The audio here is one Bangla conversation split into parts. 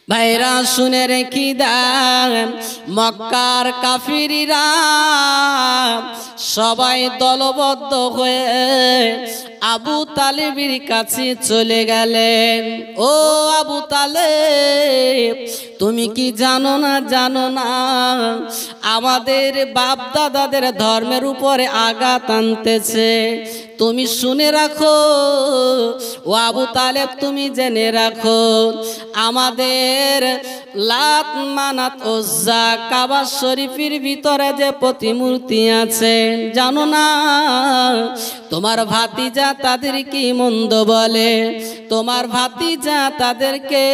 ভাইরা শুনে রেখে দেন, মক্কার কাফিররা সবাই দলবদ্ধ হয়ে আবু তালেবের কাছে চলে গেলেন। ও আবু তালেব, তুমি কি জানো না আমাদের বাপ দাদাদের ধর্মের উপরে আঘাত আনতেছে? তুমি শুনে রাখো ও আবু তালেব, তুমি জেনে রাখো, আমাদের লাত মানাত উজ্জা কাবা শরীফের ভিতরে যে প্রতিমূর্তি আছে, জানো না তোমার ভাতিজা তাদের কি মন্দ বলে? তোমার ভাতিজা তাদেরকে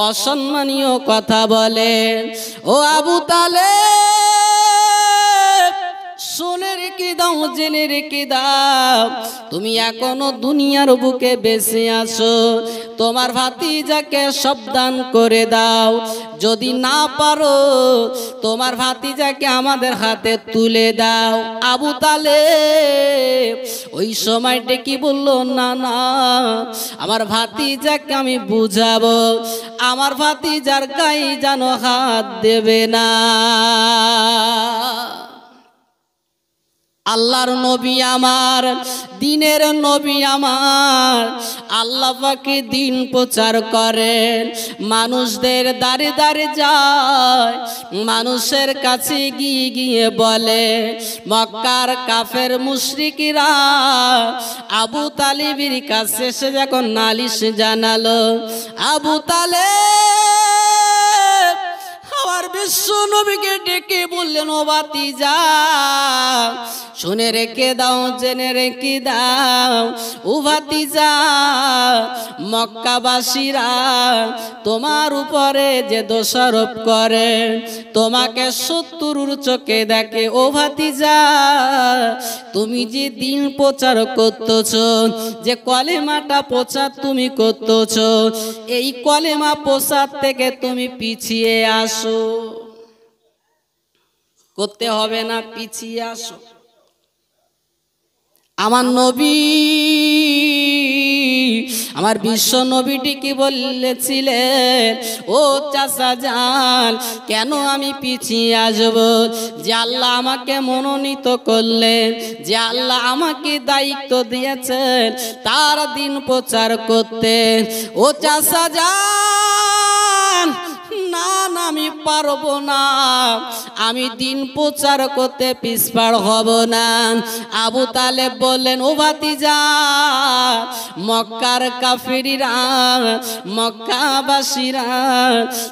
অসম্মানীয় কথা বলে। ও আবু তালেব, শুনে রেখে দাও, জেনে রেখে দাও, তুমি এখনো দুনিয়ার বুকে বেঁচে আছো, তোমার ভাতিজাকে সাবধান করে দাও। যদি না পারো তোমার ভাতিজাকে আমাদের হাতে তুলে দাও। আবু তালেব ওই সময়টা কি বললো, না আমার ভাতিজাকে আমি বুঝাবো, আমার ভাতিজার গায়ে যেন হাত দেবে না। আল্লাহর নবী আমার, দিনের নবী আমার, আল্লাহ পাকে দিন প্রচার করেন, মানুষদের দাঁড়ে দাঁড়ে যায়, মানুষের কাছে গিয়ে গিয়ে বলে, মক্কার কাফের মুশরিকরা আবু তালেবের কাছে এসে যখন নালিশ জানালো, আবু তালেব আমার বিশ্ব নবীকে ডেকে বললেন, ও ভাতিজা শুনে রেখে দাও, জেনে রেখে দাও, ও ভাতিজা মক্কাবাসীরা তোমার উপরে যে দোষারোপ করে, তোমাকে শত্রুর চোখে দেখে, ও ভাতিজা তুমি যে দিন প্রচার করতেছ, যে কলেমাটা প্রচার তুমি করতেছ, এই কলেমা প্রচার থেকে তুমি পিছিয়ে আসো। করতে হবে না, পিছিয়ে আসো। আমার নবী, আমার বিশ্ব নবীটি কি বলেছিলেন, ও চাচা জান, কেন আমি পিছিয়ে আসব? যে আল্লাহ আমাকে মনোনীত করলেন, যে আল্লাহ আমাকে দায়িত্ব দিয়েছেন তার দিন প্রচার করতে, ও চাচা জান না আমি পারবো না, আমি দিন প্রচার করতে পিছপা হব না। আবু তালেব বললেন, ও ভাতিজা মক্কার কাফিররা, মক্কাবাসীরা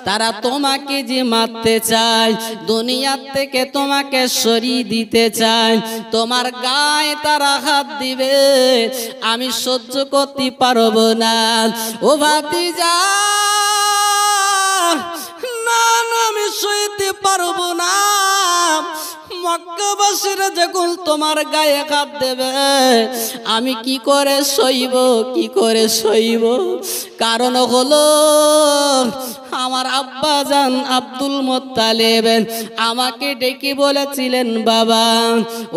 তারা তোমাকে যে মারতে চায়, দুনিয়ার থেকে তোমাকে সরিয়ে দিতে চায়, তোমার গায়ে তারা হাত দিবে, আমি সহ্য করতে পারবো না। ও ভাতিজা না আমি সইতে পারবো না, মক্কাবাসীরা যখন তোমার গায়ে হাত দেবে আমি কি করে সইব, কি করে সইব? কারণ হলো আমার আব্বা জান আব্দুল মুত্তালিব আমাকে ডেকে বলেছিলেন, বাবা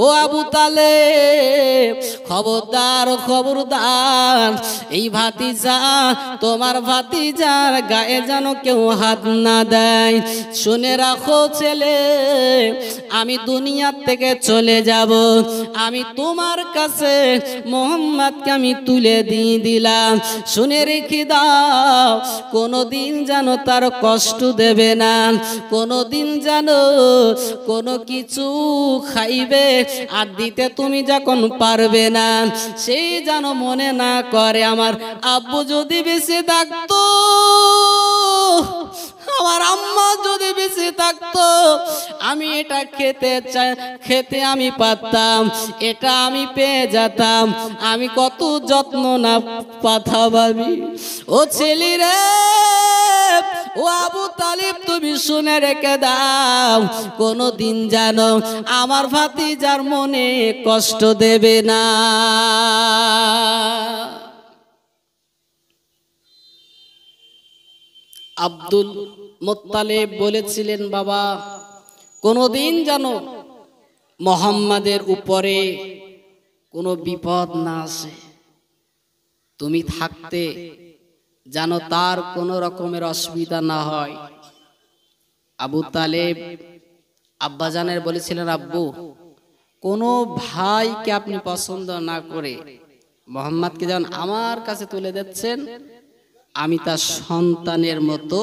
ও আবু তালেব খবরদার খবরদার, এই ভাতিজা তোমার ভাতিজার গায়ে যেন কেউ হাত না দেয়। শুনে রাখো ছেলে, আমি দুনিয়া থেকে চলে যাব, আমি তোমার কাছে মোহাম্মদকে আমি তুলে দিয়ে দিলাম। শুনে রেখে দাও, কোনোদিন যেন তার কষ্ট দেবে না, কোনোদিন যেন কোনো কিছু খাইবে আর দিতে তুমি যখন পারবে না, সেই যেন মনে না করে আমার আব্বু যদি বেঁচে থাকতো, আমার আম্মা যদি বেঁচে থাকতো, আমি এটা খেতে আমি পারতাম, এটা আমি পেয়ে যেতাম, আমি কত যত্ন না কথা ভাবি। ও ছেলে রে, ও আবু তালিব তুমি শুনে রেখে দাও, কোনদিন যেন আমার ভাতিজার মনে কষ্ট দেবে না। আব্দুল মুত্তালিব বলেছিলেন, বাবা কোনদিন যেন মুহাম্মাদের উপরে কোনো বিপদ না আসে, তুমি থাকতে যেন তার কোনো রকমের অসুবিধা না হয়। আবু তালেব আব্বাজানের বলেছিলেন, আব্বু কোনো ভাইকে আপনি পছন্দ না করে মোহাম্মদকে যেন আমার কাছে তুলে দিচ্ছেন, আমি তার সন্তানের মতো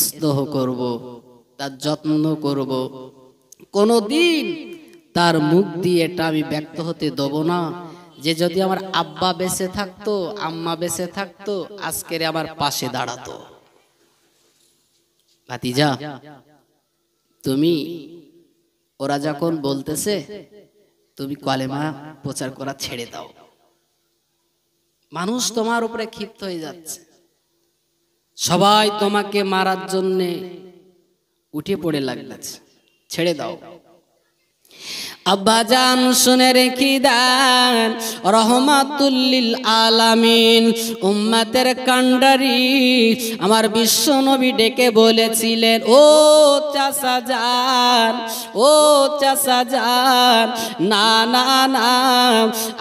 স্নেহ করব, তার যত্ন করব, কোনোদিন তার মুখ দিয়ে এটা আমি ব্যক্ত হতে দেব না যে যদি আমার আব্বা বেঁচে থাকতো, আম্মা বেঁচে থাকতো, আজকের আমার পাশে দাঁড়াতো। ভাতিজা, তুমি ওরা যখন বলতেছে তুমি কলেমা প্রচার করা ছেড়ে দাও, মানুষ তোমার উপরে ক্ষিপ্ত হয়ে যাচ্ছে, সবাই তোমাকে মারার জন্য উঠে পড়ে লাগছে, ছেড়ে দাও। আব্বাজান শুনে রেখে দেন, রহমাতুল লিল আলামিন উম্মতের কান্ডারি আমার বিশ্ব নবী ডেকে বলেছিলেন, ও চাচা যান, ও চাচা যান, না না না,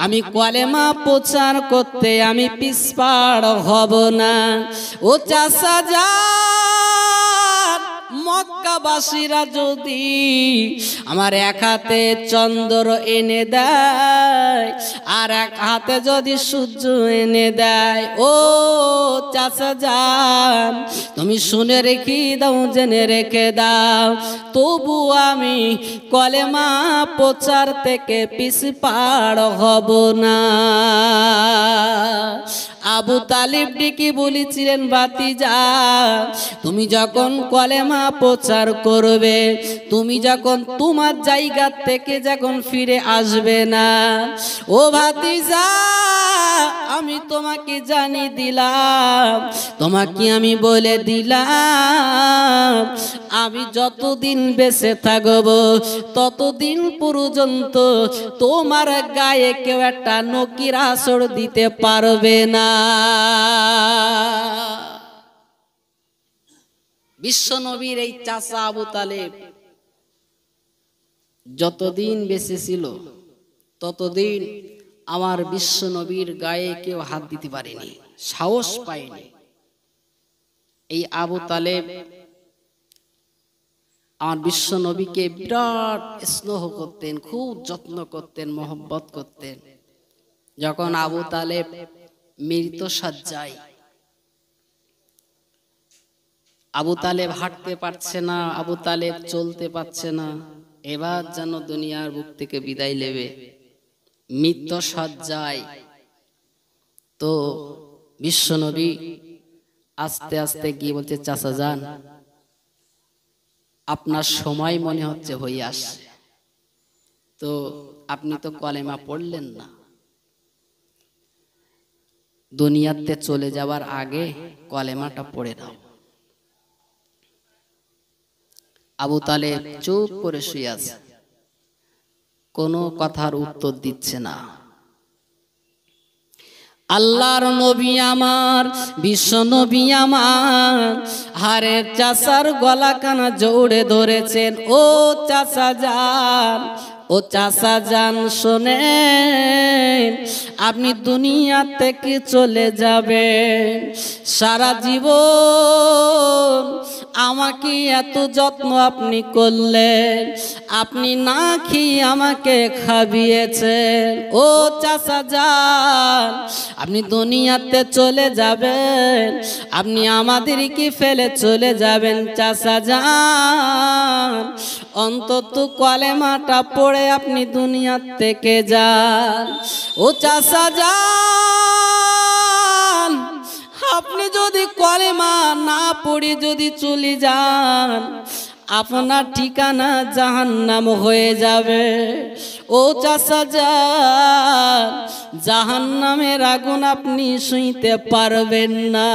আমি কলেমা প্রচার করতে আমি পিছপড় হব না। ও চাচা যান, মক্কাবাসীরা যদি আমার এক হাতে চন্দ্র এনে দেয় আর এক হাতে যদি সূর্য এনে দেয়, ও চাচা যান তুমি শুনে রেখে দাও, জেনে রেখে দাও, তবু আমি কলেমা প্রচার থেকে পিছপড় হব না। আবু তালিব ডেকে বলেছিলেন, ভাতিজা তুমি যখন কলেমা প্রচার করবে, তুমি যখন তোমার জায়গা থেকে যখন ফিরে আসবে না, ও ভাতিজা আমি তোমাকে জানিয়ে দিলাম, তোমাকে আমি বলে দিলাম, আমি যতদিন বেঁচে থাকব ততদিন পর্যন্ত তোমার গায়ে কেউ একটা নকির আসর দিতে পারবে না। বিশ্ব নবীর এই চাচা আবু তালেব যতদিন বেঁচে ছিল ততদিন আমার বিশ্ব নবীর গায়ে কেউ হাত দিতে পারেনি, সাহস পায়নি। এই আবু তালেব আমার বিশ্ব নবীকে বিরাট স্নেহ করতেন, খুব যত্ন করতেন, মহব্বত করতেন। যখন আবু তালেব মৃত শয্যায়, আবু তালেব হাঁটতে পারছে না, আবু তালেব চলতে পারছে না, এবার যেন দুনিয়ার বুক থেকে বিদায় নেবে, মৃত শয্যায়, তো বিশ্ব নবী আস্তে আস্তে গিয়ে বলছে, চাচা যান আপনার সময় মনে হচ্ছে হয়ে আসছে, তো আপনি তো কলেমা পড়লেন না, দুনিয়াতে চলে যাবার আগে কলেমাটা পড়ে দাও। আবু তালেব চুপ করে শুয়ে আছে, কোনো কথার উত্তর দিচ্ছে না। আল্লাহর নবী আমার, বিশ্ব নবী আমার হারের চাচার গলা কানা জোড়ে ধরেছেন, ও চাচা যান, ও চাচা যান শোনেন, আপনি দুনিয়া থেকে চলে যাবেন, সারা জীবন আমাকে এত যত্ন আপনি করলেন, আপনি না খেয়ে আমাকে খাবিয়েছেন, ও চাচা যান আপনি দুনিয়াতে চলে যাবেন, আপনি আমাদেরকে ফেলে চলে যাবেন, চাচা যান অন্তত কলেমাটা পড়ে আপনি দুনিয়া থেকে যান। ও চাচা যান আপনি যদি কলেমা না পড়ে যদি চলে যান, আপনার ঠিকানা জাহান্নাম হয়ে যাবে। ও চাচা যান জাহান্নামের আগুন আপনি শুইতে পারবেন না।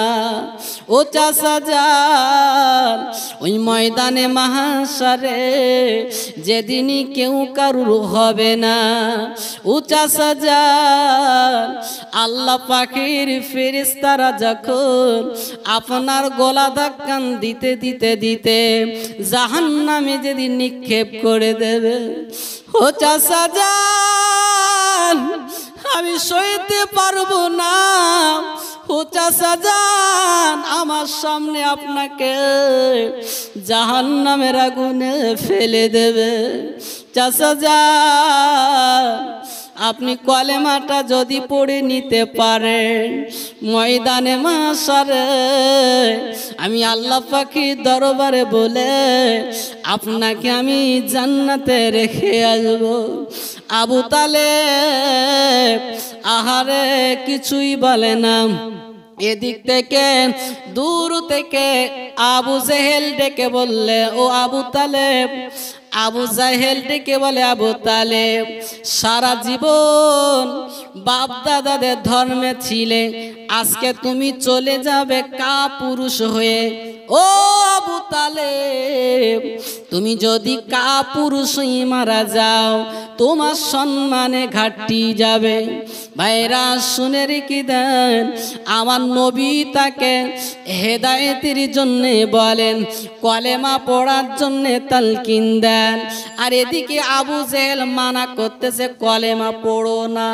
ও চাচা যান ওই ময়দানে মাহশারে যেদিনই কেউ কারুর হবে না। ও চাচা যান আল্লাহ পাকের ফেরেশতারা যখন আপনার গলা ধাক্কান দিতে দিতে দিতে জাহান্নামে যেদিন নিক্ষেপ করে দেবে, ও চাচা যান আমি সইতে পারবো না, ও চাচা যান, আমার সামনে আপনাকে জাহান্নামের আগুনে ফেলে দেবে। চাচা যান, আপনি কলেমাটা যদি পড়ে নিতে পারেন, ময়দানে মাশারে আমি আল্লাহ পাকের দরবারে বলে আপনাকে আমি জান্নাতে রেখে আসব। আবু তালেব আহারে কিছুই বলে না। এদিক থেকে দূর থেকে আবু জেহেল ডেকে বললে, ও আবু তালেব। আবু জাহেল ডেকে বলে, আবু তালেব সারা জীবন বাপ দাদাদের ধর্মে ছিলে, আজকে তুমি চলে যাবে কাপুরুষ হয়ে। ও আবু তালেব, তুমি যদি কাপুরুষ হয়ে মারা যাও তোমার সম্মানে ঘাটতি যাবে। ভাইরা শুনে রেখে দেন, আমার নবী তাকে হেদায়েতের জন্য বলেন, কলেমা পড়ার জন্য তালকিন দেন। আর এদিকে আবু জেহেল মানা করতেছে, কলেমা পড়ো না,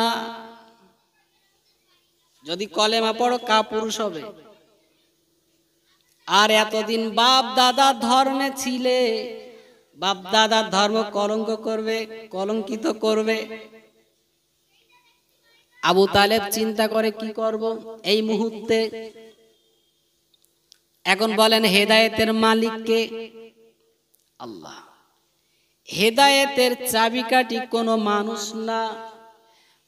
যদি কলেমা পড়ো কাপুরুষ হবে। আর এতদিন বাপ দাদা ধর্মে ছিলে, বাপ দাদার ধর্ম কলঙ্ক করবে, কলঙ্কিত করবে। আবু তালেব চিন্তা করে কি করব এই মুহূর্তে। এখন বলেন হেদায়েতের মালিক কে? আল্লাহ। হেদায়েতের চাবিকাঠি কোনো মানুষ না,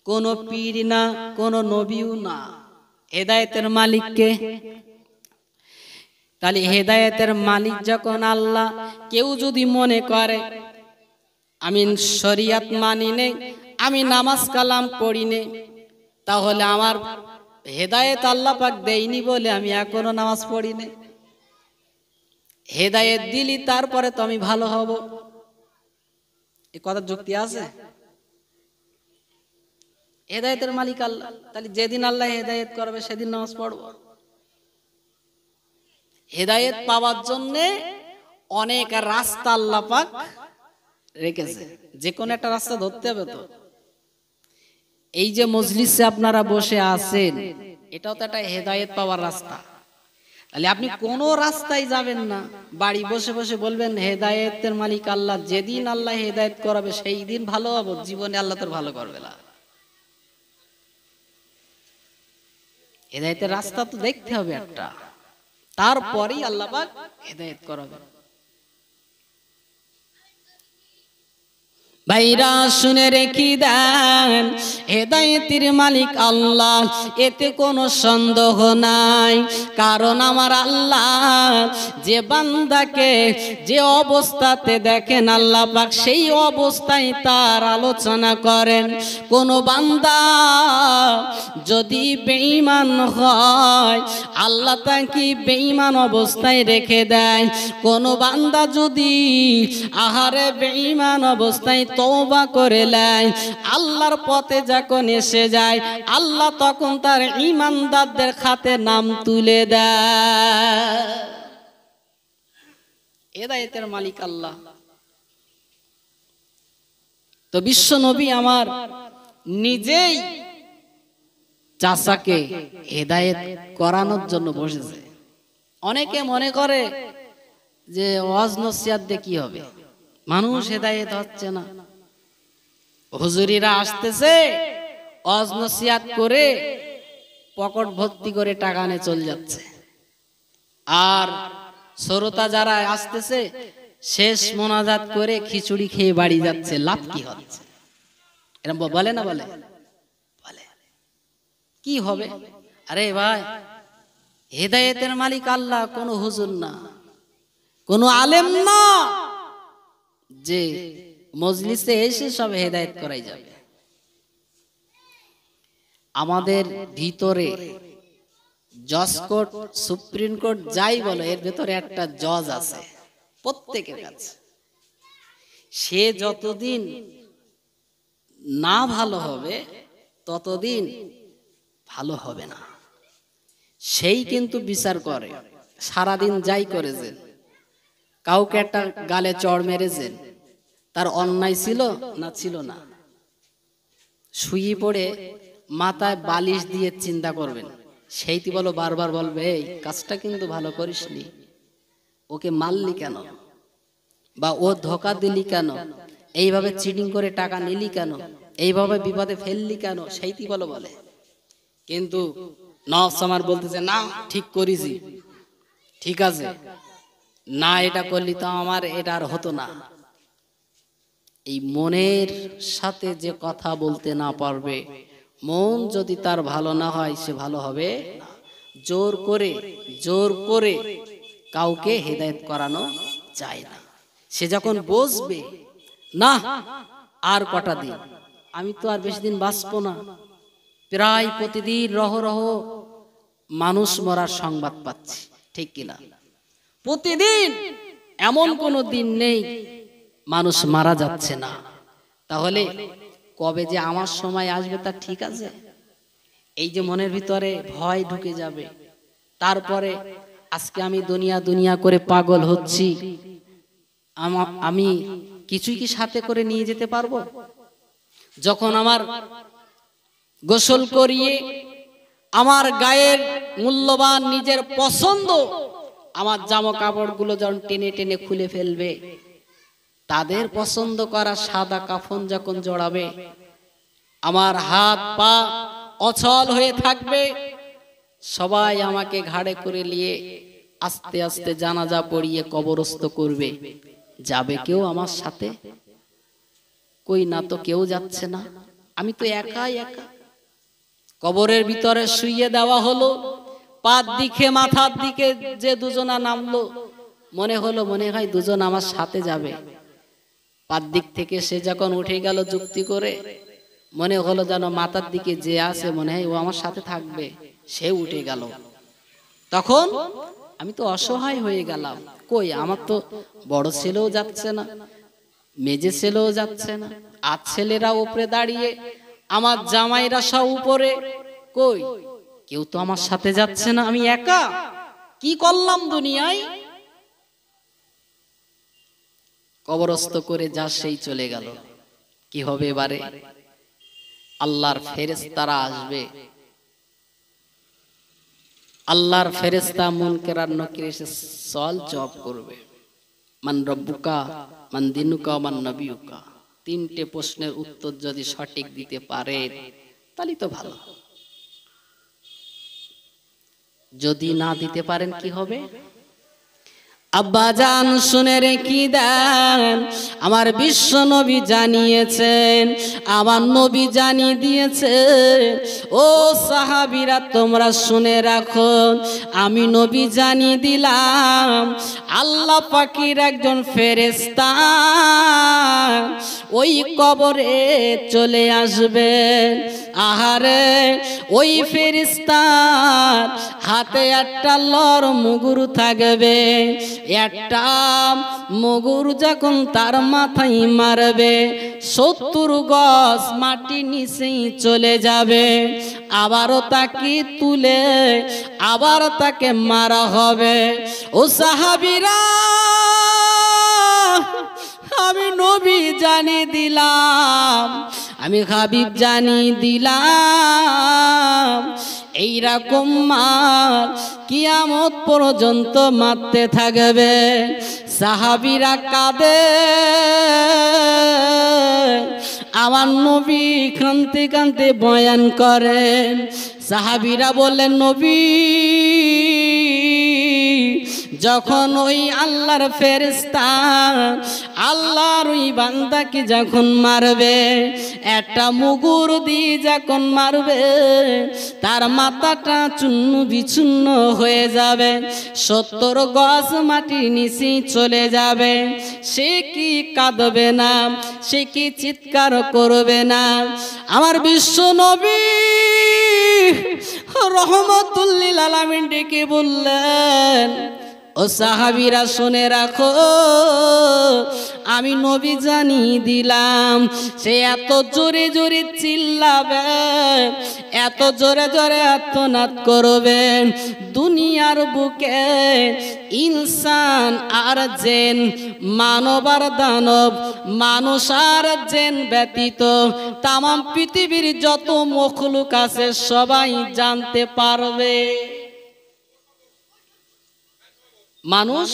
কোনো পীর না, কোনো নবীও না। হেদায়েতের মালিক কে? তাহলে হেদায়েতের মালিক যখন আল্লাহ, কেউ যদি মনে করে আমি শরিয়াত মানি নেই, আমি নামাজ কালাম পড়ি নেই, তাহলে আমার হেদায়েত আল্লাহ পাক দেয়নি বলে আমি এখনো নামাজ পড়ি নেই। হেদায়েত দিলি তারপরে তো আমি ভালো হব, এই কথার যুক্তি আছে? হেদায়েতের মালিক আল্লাহ, তাহলে যেদিন আল্লাহ হেদায়েত করবে সেদিন নামাজ পড়ব। হেদায়েত পাওয়ার জন্য অনেক রাস্তা আল্লাহ পাক রেখেছে, যে কোনো একটা রাস্তা ধরতে হবে। তো এই যে মজলিসে আপনারা বসে আছেন, এটাও তো একটা হেদায়েত পাওয়ার রাস্তা। তাহলে আপনি কোনো রাস্তায় যাবেন না, বাড়ি বসে বসে বলবেন হেদায়েতের মালিক আল্লাহ, যেদিন আল্লাহ হেদায়েত করাবে সেই দিন ভালো হবো, জীবনে আল্লাহ তোর ভালো করবে না। হেদায়েতের রাস্তা তো দেখতে হবে একটা, তারপরেই আল্লাহ পাক হেদায়েত করাবে। ভাইরা শুনে রেখে দেন, হেদায়েতের মালিক আল্লাহ, এতে কোনো সন্দেহ নাই। কারণ আমার আল্লাহ যে বান্দাকে যে অবস্থাতে দেখেন আল্লাহ পাক সেই অবস্থায় তার আলোচনা করেন। কোনো বান্দা যদি বেঈমান হয় আল্লাহ তাকে বেঈমান অবস্থায় রেখে দেয়। কোনো বান্দা যদি আহারে বেঈমান অবস্থায় তওবা করে নেয়, আল্লাহর পথে যখন এসে যায় আল্লাহ তখন তার ঈমানদারদের খাতে নাম তুলে দেয়। হেদায়েতের মালিক আল্লাহ। তো বিশ্ব নবী আমার নিজেই চাচাকে হেদায়েত করানোর জন্য বসেছে। অনেকে মনে করে যে ওয়াজ নসিহত দিয়ে কি হবে, মানুষ হেদায়েত হচ্ছে না। হুজুরিরা আসতেছে ওয়াজ নসিহত করে পকেট ভর্তি করে টাকা নিয়ে চলে যাচ্ছে, আর শ্রোতা যারা আসতেছে শেষ মোনাজাত করে খিচুড়ি খেয়ে বাড়ি যাচ্ছে। লাভ কি হচ্ছে? এরকম বলে না? বলে বলে কি হবে? আরে ভাই, হেদায়েতের মালিক আল্লাহ, কোনো হুজুর না, কোনো আলেম না যে মজলিসে এসে সব হেদায়েত করাই যাবে। আমাদের ভিতরে জজ কোর্ট, সুপ্রিম কোর্ট যাই বলো, এর ভিতরে একটা জজ আছে প্রত্যেকের কাছে। সে যতদিন না ভালো হবে ততদিন ভালো হবে না। সেই কিন্তু বিচার করে, সারাদিন যাই করেছেন, কাউকে একটা গালে চড় মেরেছেন, তার অন্যায় ছিল না ছিল না, শুয়ে পড়ে মাথায় বালিশ দিয়ে চিন্তা করবেন সেইটি বলো বারবার বলবে এই কাজটা কিন্তু ভালো করিসনি, ওকে মারলি কেন, বা ও ধোকা দিলি কেন, এইভাবে চিটিং করে টাকা নিলি কেন, এইভাবে বিপদে ফেললি কেন, সেইটি বলো বলে। কিন্তু নফস আমার বলতেছে না ঠিক করিছি, ঠিক আছে, না এটা করলি তো আমার এটা আর হতো না। এই মনের সাথে যে কথা বলতে না পারবে, মন যদি তার ভালো না হয় সে ভালো হবে না। জোর করে কাউকে হেদায়েত করানো যায় না। সে যখন বুঝবে না আর কটা দিন, আমি তো আর বেশি দিন বাঁচবো না, প্রায় প্রতিদিন রহ মানুষ মরার সংবাদ পাচ্ছি, ঠিক কিনা? প্রতিদিন এমন কোনো দিন নেই মানুষ মারা যাচ্ছে না। তাহলে কবে যে আমার সময় আসবে তা ঠিক আছে? এই যে মনের ভিতরে ভয় ঢুকে যাবে, তারপরে আজকে আমি দুনিয়া করে পাগল হচ্ছি, আমি কিছুই কি সাথে করে নিয়ে যেতে পারবো? যখন আমার গোসল করিয়ে আমার গায়ের মূল্যবান নিজের পছন্দ আমার জামা কাপড়গুলো যখন টেনে টেনে খুলে ফেলবে, তাদের পছন্দ করা সাদা কাফন যখন জড়াবে, আমার হাত পা অচল হয়ে থাকবে, সবাই আমাকে ঘাড়ে করে নিয়ে আস্তে আস্তে জানাজা পড়িয়ে কবরস্থ করবে। যাবে কেউ আমার সাথে? কই না তো, কেউ যাচ্ছে না, আমি তো একাই একা। কবরের ভিতরে শুইয়ে দেওয়া হলো, পাত দিকে মাথার দিকে যে দুজনা নামলো, মনে হয় দুজন আমার সাথে যাবে। পাত দিক থেকে সে যখন উঠে গেল যুক্তি করে, মনে হলো যেন মাথার দিকে যে আছে মনে হয় ও আমার সাথে থাকবে, সে উঠে গেল। তখন আমি তো অসহায় হয়ে গেলাম, কই আমার তো বড় ছেলেও যাচ্ছে না, মেজে ছেলেও যাচ্ছে না, আর ছেলেরা উপরে দাঁড়িয়ে, আমার জামাইরা সব উপরে, কই কেউ তো আমার সাথে যাচ্ছে না, আমি একা কি করলাম দুনিয়ায়? কবরস্থ করে যা সেই চলে গেল। কি হবে এবারে? আল্লাহর ফেরেশতারা আসবে, আল্লাহর ফেরেশতা মুনকার আর নাকির এসে সওয়াল জবাব করবে, মান রব্বুকা, মান দিনুকা, মান নবিয়ুকা। তিনটে প্রশ্নের উত্তর যদি সঠিক দিতে পারেন তাহলে তো ভালো, যদি না দিতে পারেন কি হবে? আব্বাজান শুনে রেখে দেন, আমার বিশ্ব নবী জানিয়েছেন, আমার নবী জানিয়ে দিয়েছেন, ও সাহাবীরা তোমরা শুনে রাখো, আমি নবী জানিয়ে দিলাম, আল্লাহ পাকের একজন ফেরেশতা ওই কবরে চলে আসবেন। আহারে, ওই ফেরেশতার হাতে একটা লর মুগুর থাকবে, একটা মুগুর যখন তার মাথায় মারবে 70 গজ মাটি নিচেই চলে যাবে, আবারও তাকে তুলে আবার তাকে মারা হবে। ও সাহাবীরা, আমি নবী জানিয়ে দিলাম, আমি হাবিব জানিয়ে দিলাম, এইরকম মার কিয়ামত পর্যন্ত মারতে থাকবে। সাহাবীরা কাঁদে, আমার নবী কাঁদতে কাঁদতে বয়ান করেন। সাহাবীরা বললেন, নবী যখন ওই আল্লাহর ফেরেশতা আল্লাহর ওই বান্দাকে যখন মারবে, একটা মুগুর দিয়ে যখন মারবে, তার মাথাটা চূর্ণ বিচূর্ণ হয়ে যাবে, 70 গজ মাটির নিচে চলে যাবে। সে কি কাঁদবে না? সে কি চিৎকার করবে না? আমার বিশ্ব নবী রহমতুল লিল আলামিন ডেকে বললেন, ও ও সাহাবীরা শুনে রাখো, আমি নবী জানিয়ে দিলাম। সে এত জোরে জোরে চিল্লাবে, এত জোরে জোরে আর্তনাদ করবে, দুনিয়ার বুকে ইনসান আর জিন, মানব আর দানব, মানুষ আর জিন ব্যতীত তামাম পৃথিবীর যত মখলুক আছে সবাই জানতে পারবে। মানুষ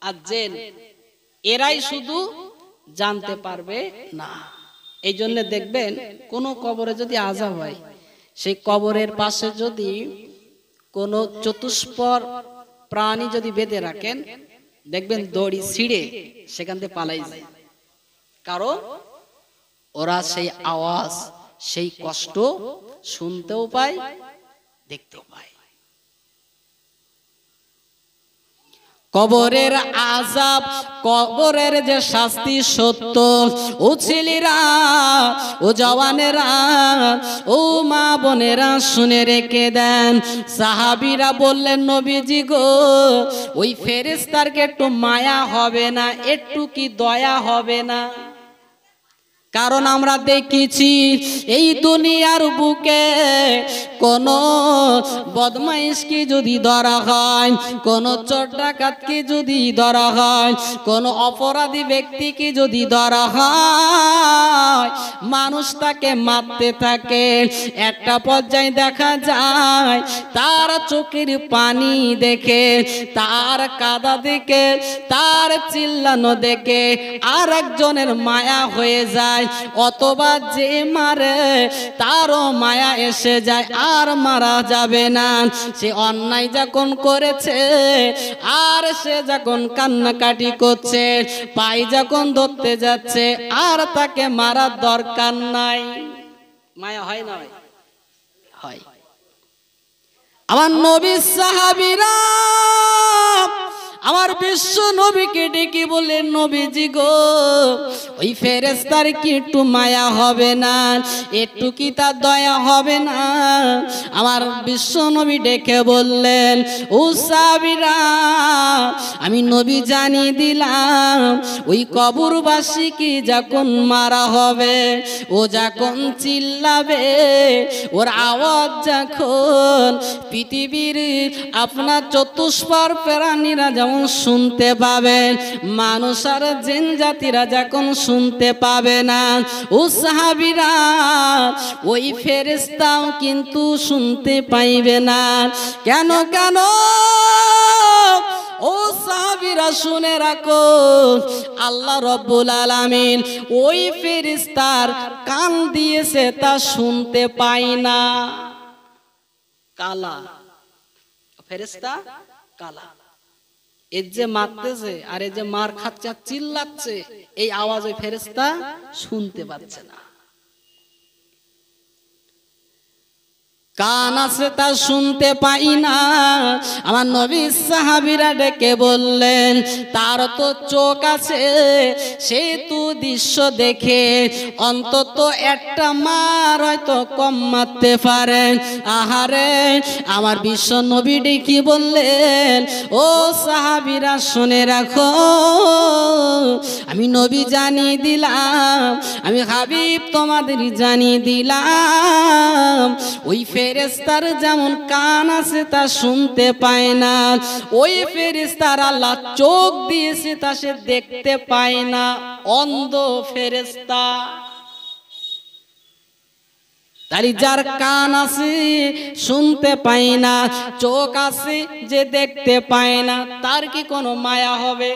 আর জিন এরাই শুধু জানতে পারবে না। এই জন্য দেখবেন কোন কবরে যদি আযাব হয়, সেই কবরের পাশে যদি কোন চতুষ্পদ প্রাণী যদি বেঁধে রাখেন, দেখবেন দড়ি ছিঁড়ে সেখান থেকে পালাই যায়। কারণ ওরা সেই আওয়াজ, সেই কষ্ট শুনতেও পায়, দেখতেও পায়। কবরের আযাব, কবরের যে শাস্তি সত্য। ও ছেলেরা, ও জওয়ানেরা, ও মা বোনেরা শুনে রেখে দেন। সাহাবীরা বললেন, নবীজি গো, ওই ফেরেশতাকে একটু মায়া হবে না, একটু কি দয়া হবে না? কারণ আমরা দেখেছি এই দুনিয়ার বুকে কোন বদমাইশকে যদি ধরা হয়, কোন চোর ডাকাতকে যদি ধরা হয়, কোন অপরাধী ব্যক্তিকে যদি ধরা হয়, মানুষ তাকে মারতে থাকে। একটা পর্যায়ে দেখা যায় তার চোখের পানি দেখে, তার কাঁদা দেখে, তার চিল্লানো দেখে আর একজনের মায়া হয়ে যায়, অথবা যে মারে তারও মায়া এসে যায়, আর মারা যাবে না। সে অন্যায় যখন করেছে আর সে যখন কান্নাকাটি করছে, পাই যখন ধরতে যাচ্ছে, আর তাকে মারার দরকার নাই। মায়া হয় না? হয়। আমার নবী সাহাবীরা আমার বিশ্ব নবীকে ডেকে বললেন, নবীজি গো, ওই ফেরেশতার কি একটু মায়া হবে না, একটু কি তার দয়া হবে না? আমার বিশ্ব নবী ডেকে বললেন, ও সাহাবীরা, আমি নবী জানিয়ে দিলাম, ওই কবরবাসী কি যখন মারা হবে, ও যখন চিল্লাবে, ওর আওয়াজ যখন পৃথিবীর আপনার চতুষ্পদ প্রাণীরা যেমন শুনতে পাবেন, মানুষ আর জিন জাতিরা যখন শুনতে পাবে না, ও সাহাবীরা, ওই ফেরেশতাও কিন্তু শুনতে পাইবে না। কেন কেন? ও সাহাবীরা শুনে রাখো, আল্লাহ রাব্বুল আলামিন ওই ফেরেশতার কান দিয়েছে, তা শুনতে পায় না। কালা ফেরেশতা, কালা। এর যে মারতেছে আর এর যে মার খাচ্ছে, চিল্লাচ্ছে, এই আওয়াজ ওই ফেরেশতা শুনতে পাচ্ছে না। কান আছে তা শুনতে পাই না। আমার নবী সাহাবীরা ডেকে বললেন, তার তো চোখ আছে, সে তো দৃশ্য দেখে অন্তত একটা মার হয়তো কম মারতে পারেন। আহারে, আমার বিশ্ব নবী ডেকে বললেন, ও সাহাবীরা শুনে রাখো, আমি নবী জানিয়ে দিলাম, আমি হাবিব তোমাদের জানিয়ে দিলাম, ওই ফেরেশতার যেমন কান আছে তা শুনতে পায় না, ওই ফেরেশতার আল্লাহ চোখ দিয়েছে তা সে দেখতে পায় না। অন্ধ ফেরেশতা। তাই যার কান আছে শুনতে পায় না, চোখ আছে যে দেখতে পায় না, তার কি কোনো মায়া হবে?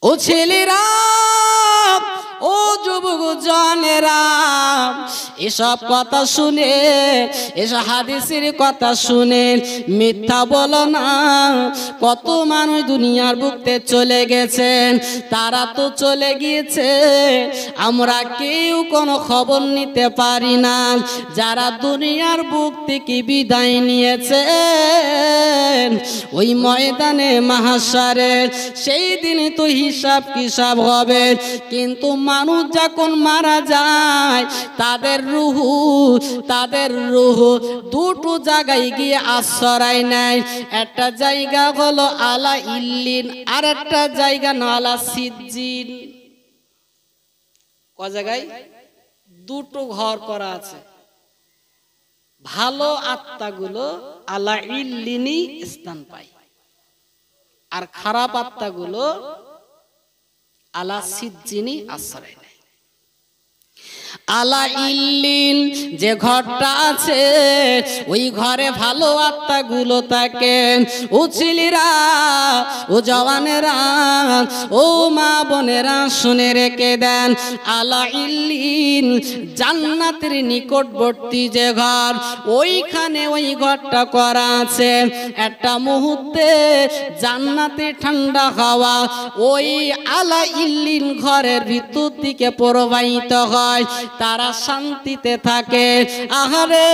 ও ছেলেরা, ও যুবক জনেরা, এসব কথা শুনে, এসব হাদিসের কথা শুনে মিথ্যা বলো না। কত মানুষ দুনিয়ার বুকতে চলে গেছেন, তারা তো চলে গিয়েছে, আমরা কেউ কোনো খবর নিতে পারি না। যারা দুনিয়ার বুক থেকে বিদায় নিয়েছেন, ওই ময়দানে মাহশারে সেই দিনে তো হিসাব কিসাব হবে। কিন্তু মানুষ যখন মারা যায়, তাদের রুহু, তাদের রুহু দুটো জায়গায় গিয়ে আশ্রয় নেয়। একটা জায়গা হলো আলা ইল্লিন, আর একটা জায়গা না আলা সিজ্জিন। ক জায়গায়? দুটো ঘর করা আছে। ভালো আত্মাগুলো আলা ইল্লিনি স্থান পায়, আর খারাপ আত্মাগুলো আলা সিজ্জিনি আশ্রয় নেয়। আলা ইল্লিন যে ঘরটা আছে, ওই ঘরে ভালো আত্মাগুলো থাকে। ও ছেলেরা, ও জওয়ানেরা, ও মা বোনেরা, শুনে রেখে দেন। আলা ইল্লিন জান্নাতের নিকটবর্তী যে ঘর, ওইখানে ওই ঘরটা করা আছে। একটা মুহূর্তে জান্নাতে ঠান্ডা হাওয়া ওই আলা ইল্লিন ঘরের ভিতর দিকে প্রবাহিত হয়, তারা শান্তিতে থাকে। আহারে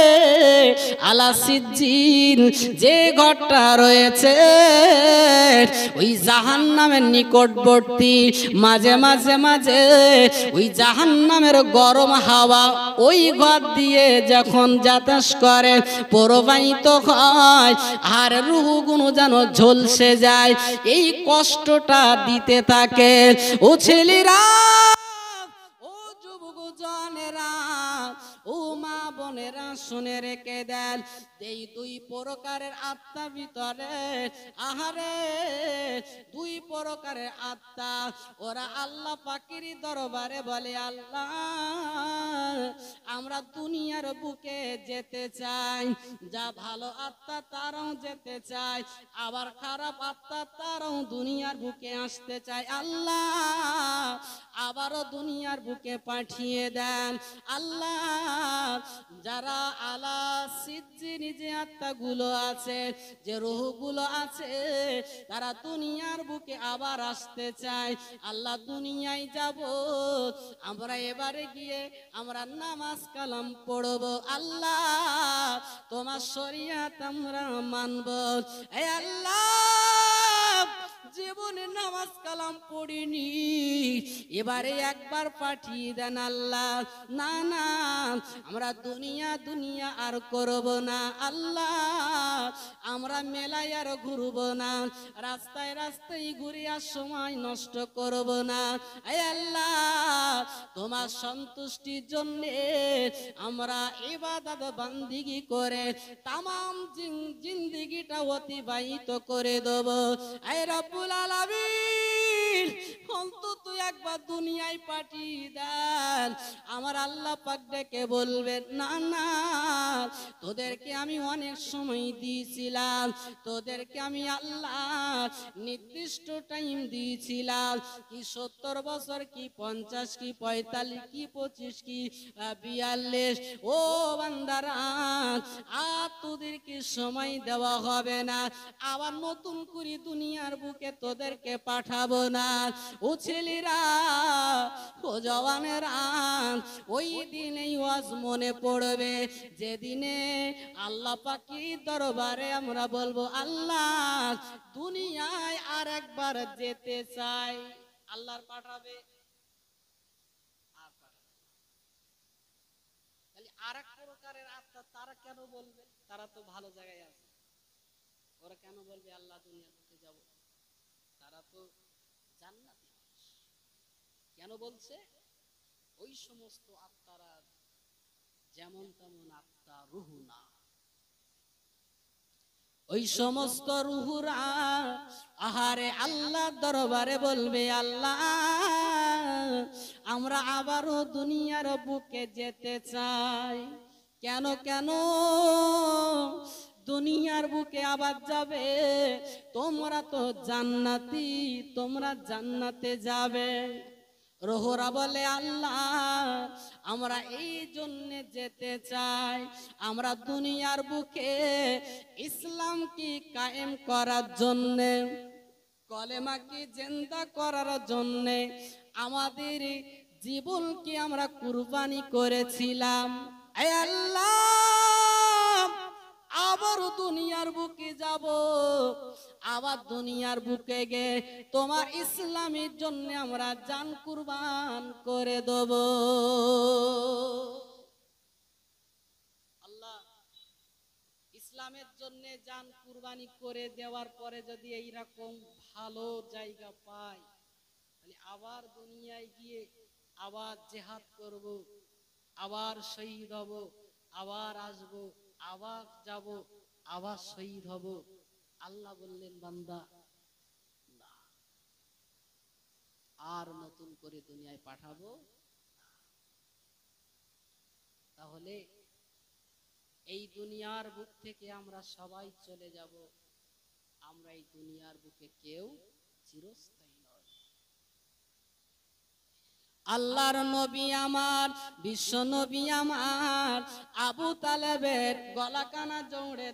আলা সিজ্জিন যে ঘরটা রয়েছে, ওই জাহান্নামের নিকটবর্তী, মাঝে মাঝে মাঝে ওই জাহান্নামের গরম হাওয়া ওই ঘর দিয়ে যখন বাতাস করে প্রবাহিত হয়, আর রূহগুলো যেন ঝলসে যায়, এই কষ্টটা দিতে থাকে। ও ছেলেরা, ও যুবক জনেরা, ও মা বোনেরা, শুনে রেখে দেন। এই দুই প্রকারের আত্মা ভিতরে, আহারে দুই প্রকারের আত্মা, ওরা আল্লাহ পাকের দরবারে বলে, আল্লাহ আমরা দুনিয়ার বুকে যেতে চাই। যা ভালো আত্মা তারাও যেতে চায়, আবার খারাপ আত্মা তারাও দুনিয়ার বুকে আসতে চায়। আল্লাহ আবারও দুনিয়ার বুকে পাঠিয়ে দেন। আল্লাহ যারা আলা সিজ্জিন যে আত্মাগুলো আছে, যে রূহগুলো আছে, তারা দুনিয়ার বুকে আবার আসতে চায়। আল্লাহ দুনিয়ায় যাব, আমরা এবারে গিয়ে আমরা নামাজ কালাম পড়ব। আল্লাহ তোমার শরিয়াত আমরা মানব। এ আল্লাহ জীবনে নামাজ কালাম পড়িনি, এবারে একবার পাঠিয়ে দেন আল্লাহ। না না, আমরা দুনিয়া দুনিয়া আর করব না। আল্লাহ আমরা মেলায় আর ঘুরব না, রাস্তায় রাস্তায় ঘুরিয়ার সময় নষ্ট করব না। এই আল্লাহ তোমার সন্তুষ্টির জন্য আমরা ইবাদত বান্দিগি করে তামাম জিন্দেগিটা অতিবাহিত করে দেব। এই রব্বুল আলামিন অন্তত একবার দুনিয়ায় পাঠিয়ে দেন। আমার আল্লাহ পাক ডেকে বলবেন, না না তোদেরকে আমি অনেক সময় দিয়েছিলাম, তোদেরকে আমি আল্লাহ নির্দিষ্ট টাইম দিয়েছিলাম, কি 70 বছর, কি 50, কি 45, কি 25, কি 42। ও বান্দারা, আর তোদেরকে সময় দেওয়া হবে না, আবার নতুন করে দুনিয়ার বুকে তোদেরকে পাঠাবো না। ও ছেলেরা, ও জওয়ানেরা, ওই দিনেই ওয়াজ মনে পড়বে, যেদিনে আল্লাহ পাকের দরবারে আমরা বলবো, আল্লাহ দুনিয়ায় আর একবার যেতে চাই। আল্লাহর পাঠাবে, আর এক প্রকারের আত্মা তারা কেন বলবে? তারা তো ভালো জায়গায় আছে, ওরা কেন বলবে আল্লাহ দুনিয়া করতে যাব? তারা তো জান্নাতি মানুষ। কেন বলছে? ওই সমস্ত আত্মারা যেমন তেমন আত্মা, রুহু না। ওই সমস্ত রুহুরা আহারে আল্লাহ দরবারে বলবে, আল্লাহ আমরা আবারও দুনিয়ার বুকে যেতে চাই। কেন কেন দুনিয়ার বুকে আবার যাবে? তোমরা তো জান্নাতি, তোমরা জান্নাতে যাবে। রোহরা বলে, আল্লাহ আমরা এই জন্য যেতে চাই, আমরা দুনিয়ার বুকে ইসলাম কি কায়েম করার জন্য, কলেমা কি জিন্দা করার জন্য আমাদের জীবন কি আমরা কুরবানি করেছিলাম। এই আল্লাহ আবার দুনিয়ার বুকে যাব, আবার দুনিয়ার বুকে গে তোমার ইসলামের জন্য আমরা জান কুরবান করে দেব। ইসলামের জন্য জান কুরবানি করে দেওয়ার পরে যদি এইরকম ভালো জায়গা পাই, তাহলে আবার দুনিয়ায় গিয়ে আবার জেহাদ করব, আবার শহীদ হব, আবার আসব, আবার যাব, আবার শহীদ হব। আল্লাহ বললেন, বান্দা না, আর নতুন করে দুনিয়ায় পাঠাবো। তাহলে এই দুনিয়ার বুক থেকে আমরা সবাই চলে যাব, আমরা এই দুনিয়ার বুকে কেউ চিরস্থায়ী নয়। আল্লাহর নবী আমার, বিশ্ব নবী আমার, আবু তালেবের গলা কানা জড়ে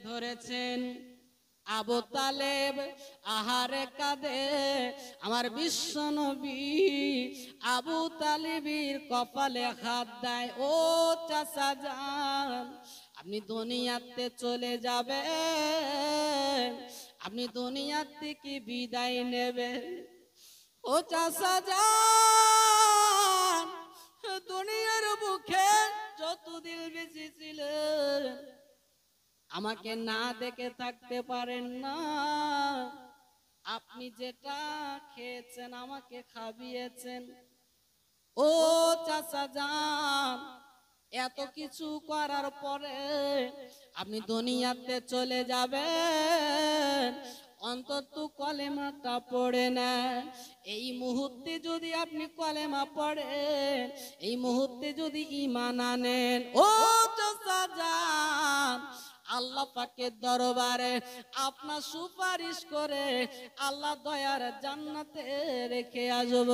ধরেছেন। আবু তালেব আহারে কাঁদে, আমার বিশ্ব নবী আবু তালেবের কপালে হাত দেয়। ও চাচা যান, আপনি দুনিয়াতে চলে যাবেন, আপনি দুনিয়ার থেকে বিদায় নেবেন। ও চাচা যান, দুনিয়ার বুকে যতদিন বেঁচে ছিলেন আমাকে না দেখে থাকতে পারেন না। আপনি যেটা খেয়েছেন আমাকে খাবিয়েছেন। ও চাচা যান, এত কিছু করার পরে আপনি দুনিয়াতে চলে যাবেন, অন্তত কলেমাটা পড়ে না। এই মুহূর্তে যদি আপনি কলেমা পড়েন, এই মুহূর্তে যদি ঈমান আনেন, ও চাচা যান, আল্লাহ পাকের দরবারে আপনার সুপারিশ করে আল্লাহ দয়ার জান্নাতে রেখে আসব।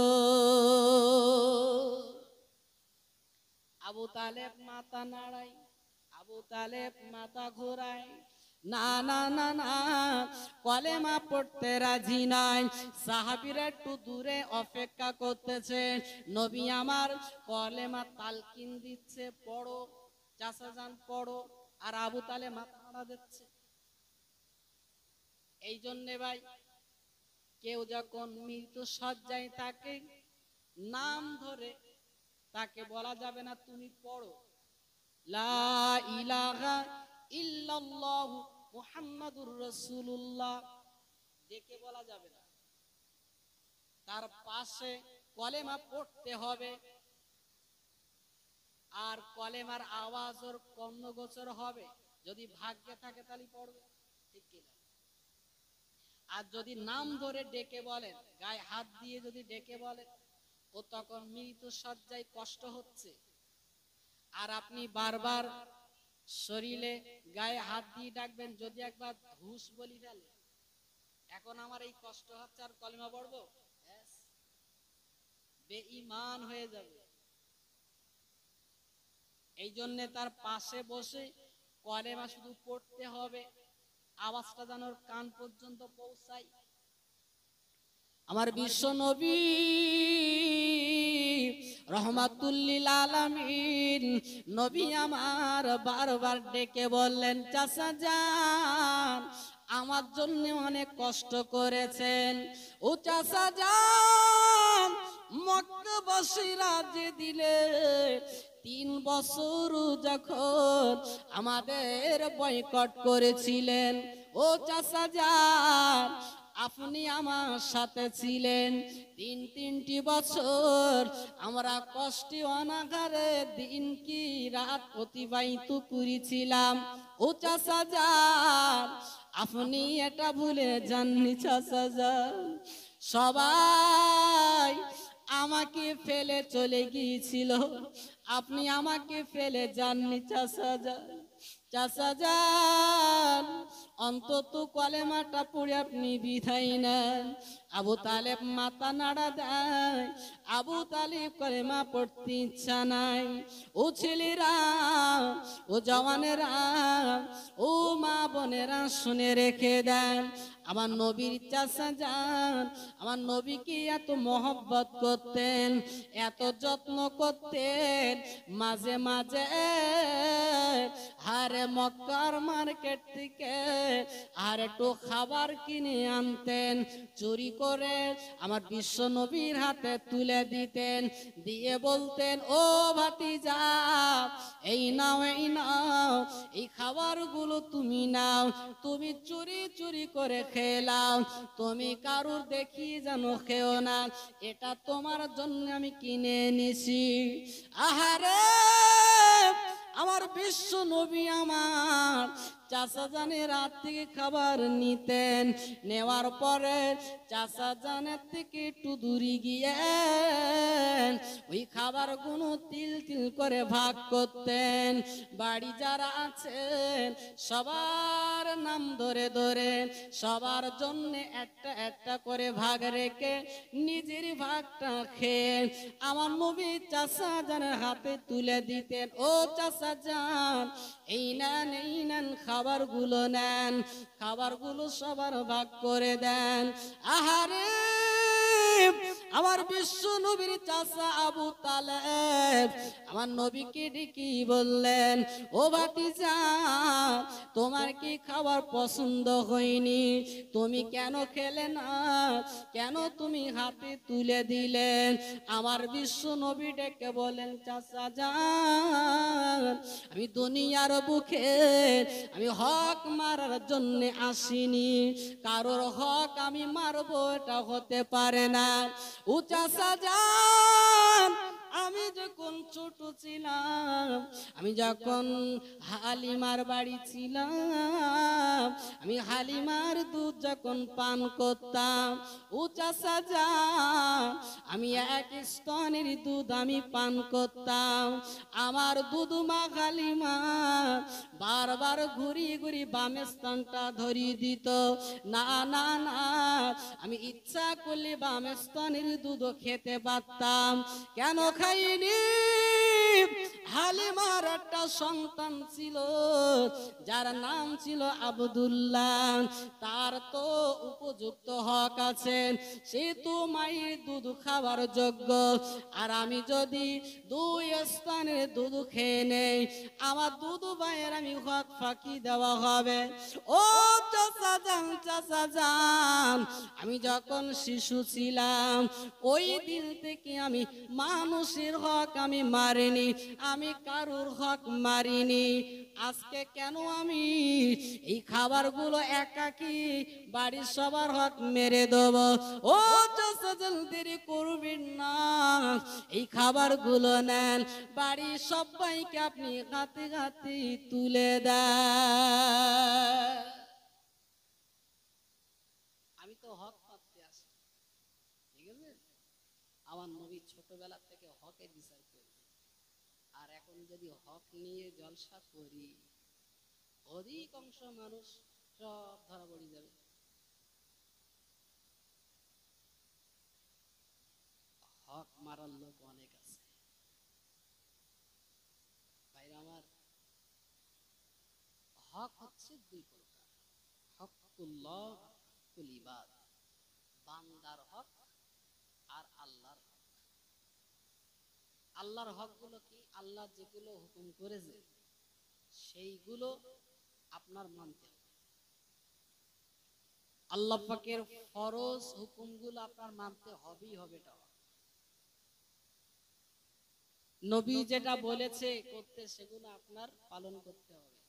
আবু তালেব মাথা নাড়াই, আবু তালেব মাথা ঘোরায়, না না না না, কলেমা পড়তে রাজি নাই। সাহাবীরা একটু দূরে অপেক্ষা করতেছে, নবী আমার কলেমা তালকিন দিচ্ছে, পড়ো চাচা যান পড়ো, আর আবু তালেব মাথা নাড়া দিচ্ছে। এই জন্যে ভাই, কেউ যখন মৃত্যু সজ্জায় তাকে নাম ধরে তাকে বলা যাবে না তুমি পড়ো লা ইলাহা ইল্লাল্লাহু মুহাম্মাদুর রাসূলুল্লাহ, ডেকে বলা যাবে না। তার পাশে কলেমা পড়তে হবে, আর কলেমার আওয়াজ ওর কর্ণগোচর হবে। যদি ভাগ্যে থাকে তাহলে পড়বে, ঠিক কিনা? আর যদি নাম ধরে ডেকে বলেন, গায়ে হাত দিয়ে যদি ডেকে বলেন, ও তখন মৃত্যু সজ্জায় কষ্ট হচ্ছে, আর আপনি বারবার শরীরে গায়ে হাত দিয়ে ডাকবেন, যদি একবার ধুস বলি ফেলে, এখন আমার এই কষ্ট হচ্ছে আর কলেমা পড়বো, বেঈমান হয়ে যাবে। এই জন্য তার পাশে বসে কলেমা শুধু পড়তে হবে, আওয়াজটা যেন কান পর্যন্ত পৌঁছায়। আমার বিশ্ব নবী রহমাতুল্লিল আলামিন নবী আমার বারবার ডেকে বললেন, চাচা যান, আমার জন্য অনেক কষ্ট করেছেন। ও চাচা যান, মক্কাবাসীরা যে দিলে 3 বছর যখন আমাদের বয়কট করেছিলেন, ও চাচা যান, আপনি আমার সাথে ছিলেন। 3টি বছর আমরা কষ্টে অনাহারে দিন কি রাত অতিবাহিত করেছিলাম। ও চাচা যান, আপনি এটা ভুলে যাননি চাচা যান, সবাই আমাকে ফেলে চলে গিয়েছিল, আপনি আমাকে ফেলে যাননি চাচা যান। চাচা যান, অন্তত কলেমাটা পড়ে আপনি বিদায় নেন। আবু তালেব মাথা নাড়া দেয়, আবু তালেব কলেমা পড়তে ইচ্ছা নাই। ও ছেলেরা, ও জওয়ানেরা, ও মা বোনেরা, শুনে রেখে দেন, আমার নবীর চাচা যান আমার নবীকে এত মহব্বত করতেন, এত যত্ন করতেন, মাঝে মাঝে হারে মক্কার মার্কেট থেকে আর একটু খাবার কিনে আনতেন, চুরি করে আমার বিশ্ব নবীর হাতে তুলে দিতেন, দিয়ে বলতেন, ও ভাতিজা, এই নাও, এই নাও, এই খাবারগুলো তুমি নাও, তুমি চুরি চুরি করে খেলাও, তুমি কারুর দেখি যেন খেও না, এটা তোমার জন্য আমি কিনে এনেছি। আহারে, আমার বিশ্ব নবী আমার চাচা জানের হাত থেকে খাবার নিতেন, নেওয়ার পরে চাচা জানের থেকে একটু দূরে গিয়ে ওই খাবার গুলো তিল তিল করে ভাগ করতেন। বাড়ি যারা আছেন সবার নাম ধরে ধরে সবার জন্য একটা একটা করে ভাগ রেখে নিজের ভাগটা খেয়ে আমার নবী চাচা জানের হাতে তুলে দিতেন। ও চাচা জান, এই নেন, এই নেন, খাবারগুলো নেন, খাবারগুলো সবার ভাগ করে দেন। আহারে, আমার বিশ্ব নবীর চাচা আবু তালেব আমার নবীকে ডেকে বললেন, ও ভাতিজা, তোমার কি খাবার পছন্দ হয়নি? তুমি কেন খেলে না? কেন তুমি হাতে তুলে দিলেন? আমার বিশ্ব নবী ডেকে বলেন, চাচা জান, আমি দুনিয়ার বুকে আমি হক মারার জন্য আসিনি, কারোর হক আমি মারবো এটা হতে পারে না। ও চাচা জান, আমি যখন ছোট ছিলাম, আমি যখন হালিমার বাড়ি ছিলাম, আমি হালিমার দুধ যখন পান করতাম, ও চাচা জান, আমি এক স্তনের দুধ আমি পান করতাম। আমার দুধ মা হালিমা বারবার ঘুরি ঘুরি বামে স্তনটা ধরিয়ে দিত। না না না, আমি ইচ্ছা করলে বামে স্তনের দুধ খেতে পারতাম। কেন খাইনি? হালিমার একটা সন্তান ছিল যার নাম ছিল আব্দুল্লাহ, তার তো উপযুক্ত হক আছে, সে তো মায়ের দুধ খাবার যোগ্য। আর আমি যদি দুই স্থানের দুধ খেয়ে নেই, আমার দুধ ভাইয়ের আমি হক ফাঁকি দেওয়া হবে। ও চাচা জান, চাচা জান, আমি যখন শিশু ছিলাম ওই দিন থেকে আমি মানুষের হক আমি মারিনি, আমি কারুর হক মারিনি। আজকে কেন আমি এই খাবারগুলো একাকি বাড়ির সবার হক মেরে দেব? ও চাচা জান, দেরি করবেন না, এই খাবারগুলো নেন, বাড়ির সবাইকে আপনি হাতে হাতে তুলে দেন। আমি তো হক পাতে আসি, ঠিক আছে? আমার নবী ছোটবেলা থেকে হকের বিচার করি, আর এখন যদি হক নিয়ে জলসা করি, অধিকাংশ মানুষ সব ধরা পড়ে যাবে। হক মারার লোক অনেক আছে ভাইরা আমার। হক হচ্ছে দুই প্রকার, হকুল্লাহ, হকুল ইবাদ, বান্দার হক আর আল্লাহর হক। আল্লাহর হক গুলো কি? আল্লাহ যেগুলো হুকুম করেছে সেইগুলো আপনার মানতে হবে। আল্লাহ পাকের ফরজ হুকুমগুলো আপনার মানতে হবেই হবে। এটা নবী যেটা বলেছে করতে, সেগুলো আপনার পালন করতে হবে।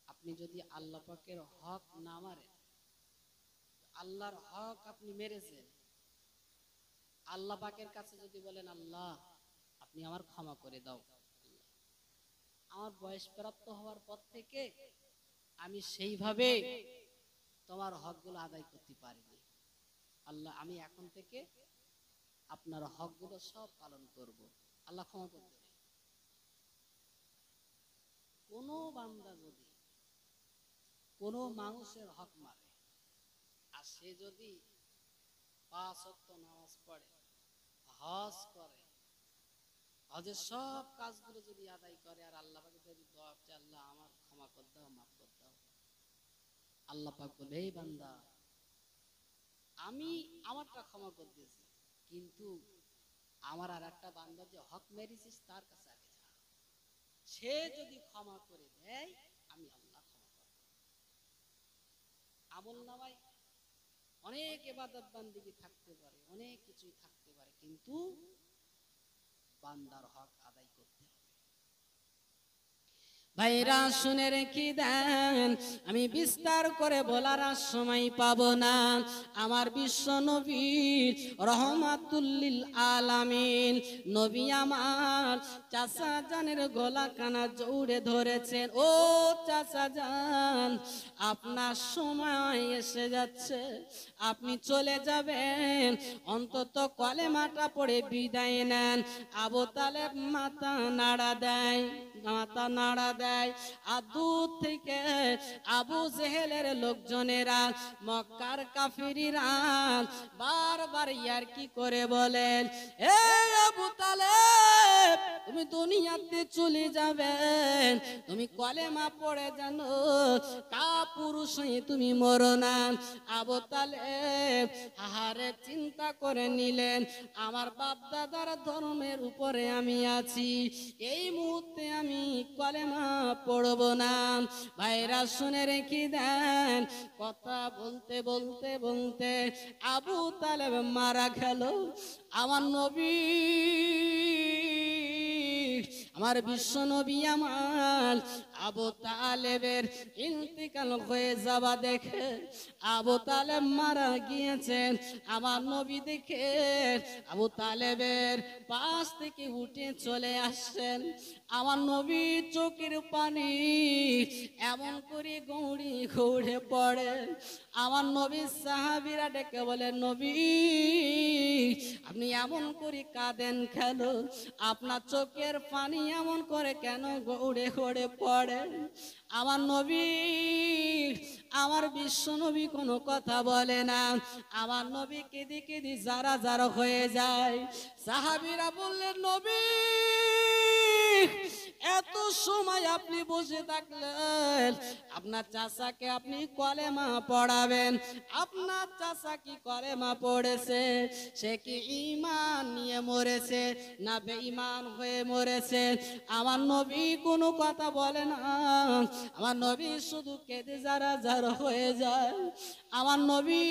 আপনি যদি আল্লাহ পাকের হক না মারেন, আল্লাহর হক আপনি মেরেছেন, আল্লাহ পাকের কাছে যদি বলেন, আল্লাহ আপনি আমার ক্ষমা করে দাও, আমার বয়স প্রাপ্ত হওয়ার পর থেকে আমি সেইভাবে তোমার হকগুলো আদায় করতে পারিনি, আল্লাহ আমি এখন থেকে আপনার হকগুলো সব পালন করব, আল্লাহ ক্ষমা করতে দেবে। কোন বান্দা যদি কোন মানুষের হক মারে, আর সে যদি 5 ওয়াক্ত নামাজ পড়ে, হজ করে, হজের সব কাজগুলো যদি আদায় করে, আর আল্লাহ পাকে যদি দোয়া করে, আল্লাহ আমার ক্ষমা করে দাও, মাফ করে দাও, আল্লাহ পাক বলে, এই বান্দা আমি আমারটা ক্ষমা করে দিয়েছি, কিন্তু আমার আর একটা বান্দা যে হক মেরেছিস তার কাছে আগে যা, সে যদি ক্ষমা করে দেয় আমি আল্লাহ ক্ষমা করব। আমল নামায় অনেক ইবাদত বান্দিগি থাকতে পারে, অনেক কিছুই থাকতে পারে, কিন্তু বান্দার হক আদায় করতে হবে। ভাইরা শুনে রেখে দেন, আমি বিস্তার করে বলার আর সময় পাবো না। আমার বিশ্ব নবী রহমাতুল লিল আলামিন নবী আমার চাচা জানের গলা কানা জোরে ধরেছেন, ও চাচা জান, আপনার সময় এসে যাচ্ছে, আপনি চলে যাবেন, অন্তত কলেমাটা পড়ে বিদায় নেন। আবু তালেব মাথা নাড়া দেয়, মাথা নাড়া দেয়। আর দূর থেকে আবু জেহেলের লোকজনেরা, মক্কার কাফিররা বারবার ইয়ারকি করে বলেন, এই আবু তালেব, তুমি দুনিয়াতে চলে যাবেন, তুমি কলেমা পড়ে জানো, কাপুরুষ হয়ে তুমি মরো না। আবু তালেব আহারে চিন্তা করে নিলেন, আমার বাপ দাদার ধর্মের উপরে আমি আছি, এই মুহূর্তে আমি কলেমা পড়ব না। ভাইরা শুনে রেখে দেন, কথা বলতে বলতে বলতে আবু তালেব মারা গেল। আমার নবী, আমার বিশ্ব নবী আমার আবু তালেবের ইন্তিকাল হয়ে যাওয়া দেখে, আবু তালেব মারা গিয়েছেন, আমার নবী দেখে আবু তালেবের পাশ থেকে উঠে চলে আসছেন। আমার নবী চোখের পানি এমন করে গৌড়ি গৌড়ে পড়ে। আমার নবীর সাহাবীরা ডেকে বলে, নবী আপনি এমন করে কাঁদেন কেন? আপনার চোখের পানি এমন করে কেন গৌড়ে গৌড়ে পড়ে? আমার নবী, আমার বিশ্ব নবী কোনো কথা বলে না। আমার নবী কেঁদে কেঁদে যারা যারা হয়ে যায়। সাহাবীরা বললেন, নবী এত সময় আপনি বসে থাকলেন, আপনার চাচাকে আপনি কলেমা পড়াবেন। আপনার চাচা কি কলেমা পড়েছে? সে কি ঈমান নিয়ে মরেছে না বেঈমান হয়ে মরেছে? আমার নবী কোনো কথা বলে না। আমার নবী শুধু কেঁদে যারা যারা হয়ে যায়। আমার নবী,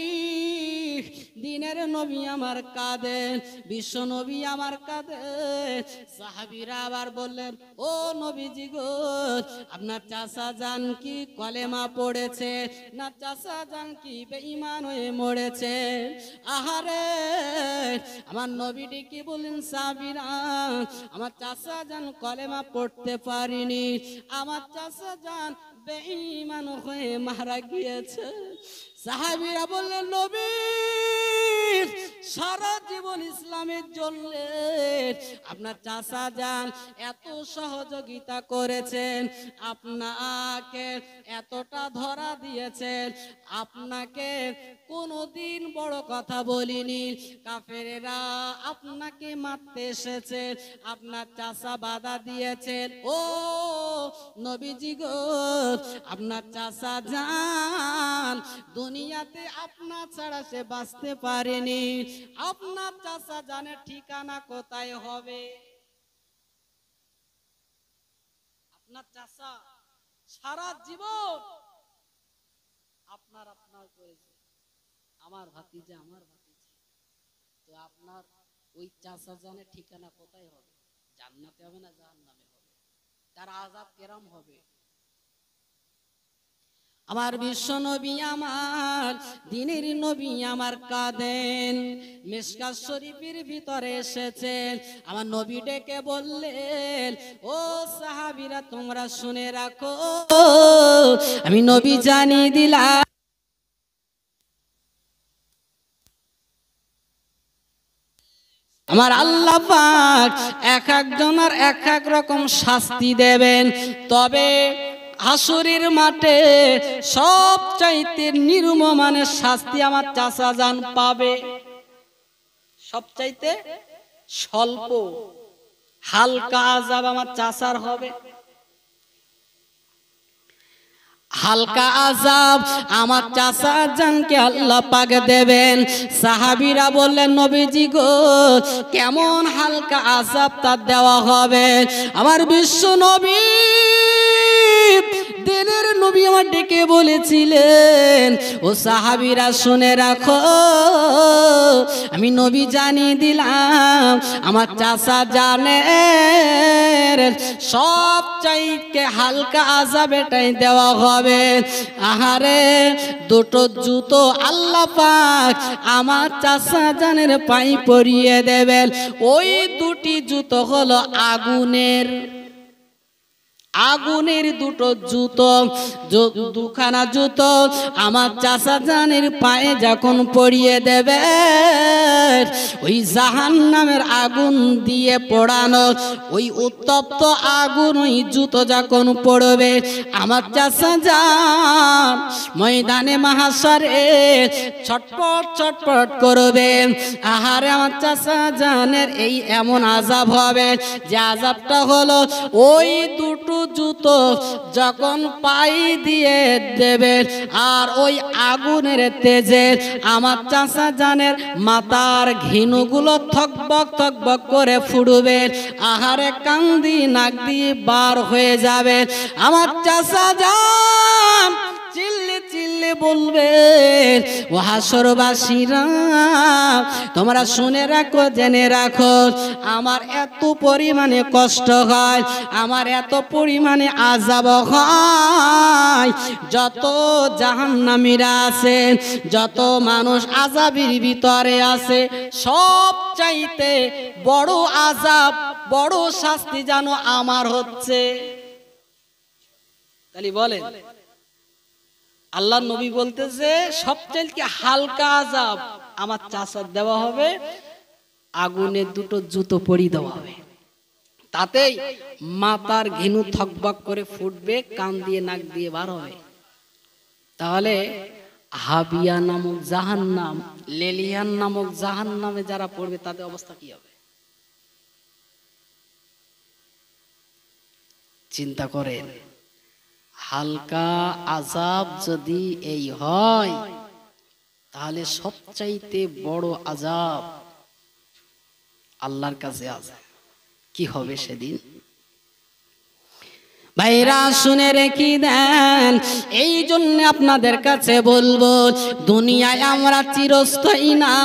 দিনের নবী আমার কাঁদেন, বিশ্ব নবী আমার কাঁদেন। সাহাবীরা আবার বললেন, ও নবীজি গো, আপনার চাচা জান কি কলেমা পড়েছে না চাচা জান কি বেঈমান হয়ে মরেছে? আহারে, আমার নবী ডেকে বললেন, সাহাবীরা আমার চাচা জান কলেমা পড়তে পারিনি, আমার চাচা জান বেঈমান হয়ে মারা গিয়েছে। সাহাবীরা বললেন, নবী সারা জীবন ইসলামের জন্য আপনার চাচা যান এত সহযোগিতা করেছেন, আপনাকে এতটা ধরা দিয়েছেন, আপনাকে কোনোদিন বড় কথা বলিনি। কাফেরেরা আপনাকে মারতে এসেছে, আপনার চাচা বাধা দিয়েছেন। ও নবীজি গো, আপনার চাচা যান দুনিয়াতে আপনার ছাড়া সে বাঁচতে পারেনি। আপনার চাচা জানের ঠিকানা কোথায় হবে? আপনার চাচা সারা জীবন আপনার আপনার করেছে, আমার ভাতিজা আমার ভাতিজা, তো আপনার ওই চাচা জানের ঠিকানা কোথায় হবে? জান্নাতে হবে না জাহান্নামে হবে? তার আযাব কেরম হবে? আমার বিশ্ব নবী আমার, দিনের নবী আমার কাঁদেন। মিশকাত শরীফের ভিতরে এসেছেন, আমার নবী ডেকে বললেন, ও সাহাবীরা তোমরা শুনে রাখো, আমি নবী জানিয়ে দিলাম আমার আল্লাহ পাক এক একজনের এক এক রকম শাস্তি দেবেন। তবে হাসরের মাঠে সবচাইতে নির্মমানের শাস্তি আমার চাচা জান পাবে। সবচাইতে স্বল্প হালকা আযাব আমার চাচার হবে। হালকা আযাব আমার চাচা জানকে আল্লাহ পাক দেবেন। সাহাবীরা বললেন, নবীজি গো কেমন হালকা আযাব তার দেওয়া হবে? আমার বিশ্ব নবী দিনের নবী আমার ডেকে বলেছিলেন, ও সাহাবীরা শুনে রাখো, আমি নবী জানিয়ে দিলাম আমার চাচা জানের সবচাইতে হালকা আযাব এটাই দেওয়া হবে। আহারে, দুটো জুতো আল্লাহ পাক আমার চাচা জানের পায়ে পরিয়ে দেবেন। ওই দুটি জুতো হলো আগুনের দুটো জুতো, দুখানা জুতো আমার চাচা জানের পায়ে যখন পরিয়ে দেবে, ওই জাহান্নামের আগুন দিয়ে পোড়ানো ওই উত্তপ্ত আগুন ওই জুতো যখন পড়বে, আমার চাচা জান ময়দানে মাহশরে ছটপট ছটপট করবে। আহারে, আমার চাচা জানের এই এমন আযাব হবে যে আযাবটা হলো ওই দুটো জুতো যখন পাই দিয়ে দেবে আর ওই আগুনের তেজে আমার চাচা জানের মাথার ঘিনুগুলো থকবক থকবক করে ফুটবে। আহারে, কান্দি নাক দিয়ে বার হয়ে যাবে। আমার চাচা জান চিল্লে চিল্লে বলবে, ও হাসরবাসীরা তোমরা শুনে রাখো, জেনে রাখো, আমার এত পরিমাণে কষ্ট হয়, আমার এত পরিমাণে আযাব হয়, যত জাহান্নামীরা আছে, যত মানুষ আযাবের ভিতরে আছে, সব চাইতে বড় আযাব, বড় শাস্তি যেন আমার হচ্ছে। তাহলে বলেন, আল্লাহর নবী বলতেছে সবচেয়ে হালকা আযাব আমার চাচার দেওয়া হবে, আগুনের দুটো জুতো পরিয়ে দেওয়া হবে, তাতেই মাথার ঘিনু থকবক করে ফুটবে, কান দিয়ে নাক দিয়ে বার হবে। তাহলে হাবিয়া নামক জাহান্নাম, লেলিয়ান নামক জাহান্নামে যারা পড়বে তাদের অবস্থা কি হবে চিন্তা করেন। হালকা আযাব যদি এই হয়, তাহলে সবচাইতে বড় আযাব আল্লাহর কাছে আছে। কি হবে সেদিন? ভাইরা শুনে রেখে দেন, এই জন্য আপনাদের কাছে বলবো, দুনিয়ায় আমরা চিরস্থায়ী না,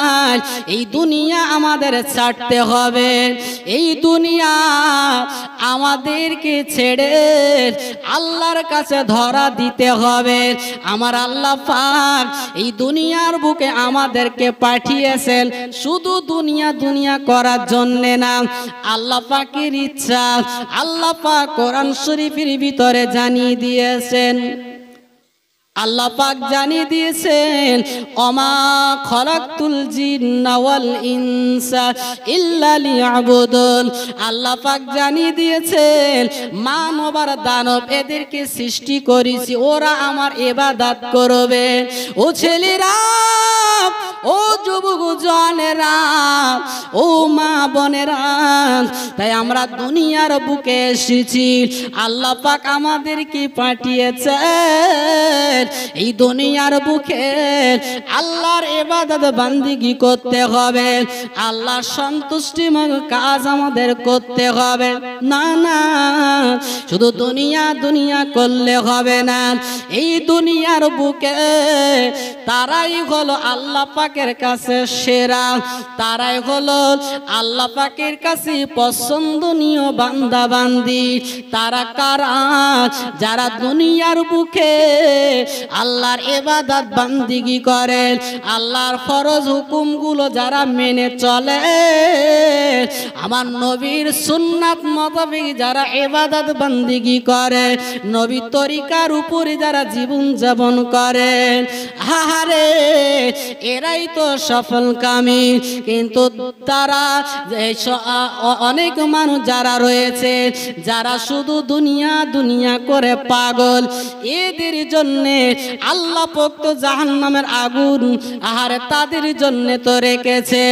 এই দুনিয়া আমাদের ছাড়তে হবে। এই দুনিয়া আমাদেরকে ছেড়ে আল্লাহর কাছে ধরা দিতে হবে। আমার আল্লাহ পাক এই দুনিয়ার বুকে আমাদেরকে পাঠিয়েছেন শুধু দুনিয়া দুনিয়া করার জন্য না। আল্লাহ পাকের ইচ্ছা, আল্লাহ পাক কোরআন শরীফ ভিতরে জানিয়ে দিয়েছেন, আল্লাহ পাক জানিয়ে দিয়েছেন, ওমা খলাকতুল জিন্না ওয়াল ইনসা ইল্লা লিয়াবুদুন। আল্লাহ পাক জানিয়ে দিয়েছেন, মানব আর দানব এদেরকে সৃষ্টি করেছি ওরা আমার ইবাদত করবে। ও ছেলেরা, ও যুবক জনেরা, ও মা বোনেরা, তাই আমরা দুনিয়ার বুকে এসেছি। আল্লাহ পাক আমাদেরকে পাঠিয়েছেন এই দুনিয়ার বুকে আল্লাহর ইবাদত বান্দিগি করতে হবে, আল্লাহর সন্তুষ্টিমূলক কাজ আমাদের করতে হবে। না না, শুধু দুনিয়া দুনিয়া করলে হবে না। এই দুনিয়ার বুকে তারাই হলো আল্লাহ পাকের কাছে সেরা, তারাই হলো আল্লাহ পাকের কাছে পছন্দনীয় বান্দা বান্দি। তারা কারা? যারা দুনিয়ার বুকে আল্লাহর ইবাদত বান্দিগি করে, আল্লাহর ফরজ হুকুমগুলো যারা মেনে চলে, আমার নবীর সুন্নাত মোতাবেক যারা ইবাদত বান্দিগি করে, নবীর তরিকার উপরে যারা জীবন যাপন করে, আহারে এরাই তো সফলকামী। কিন্তু তারা অনেক মানুষ যারা রয়েছে, যারা শুধু দুনিয়া দুনিয়া করে পাগল, এদের জন্যে আল্লাহ পাক তো জাহান্নামের আগুন আহারে তাদের জন্য তো রেখেছে।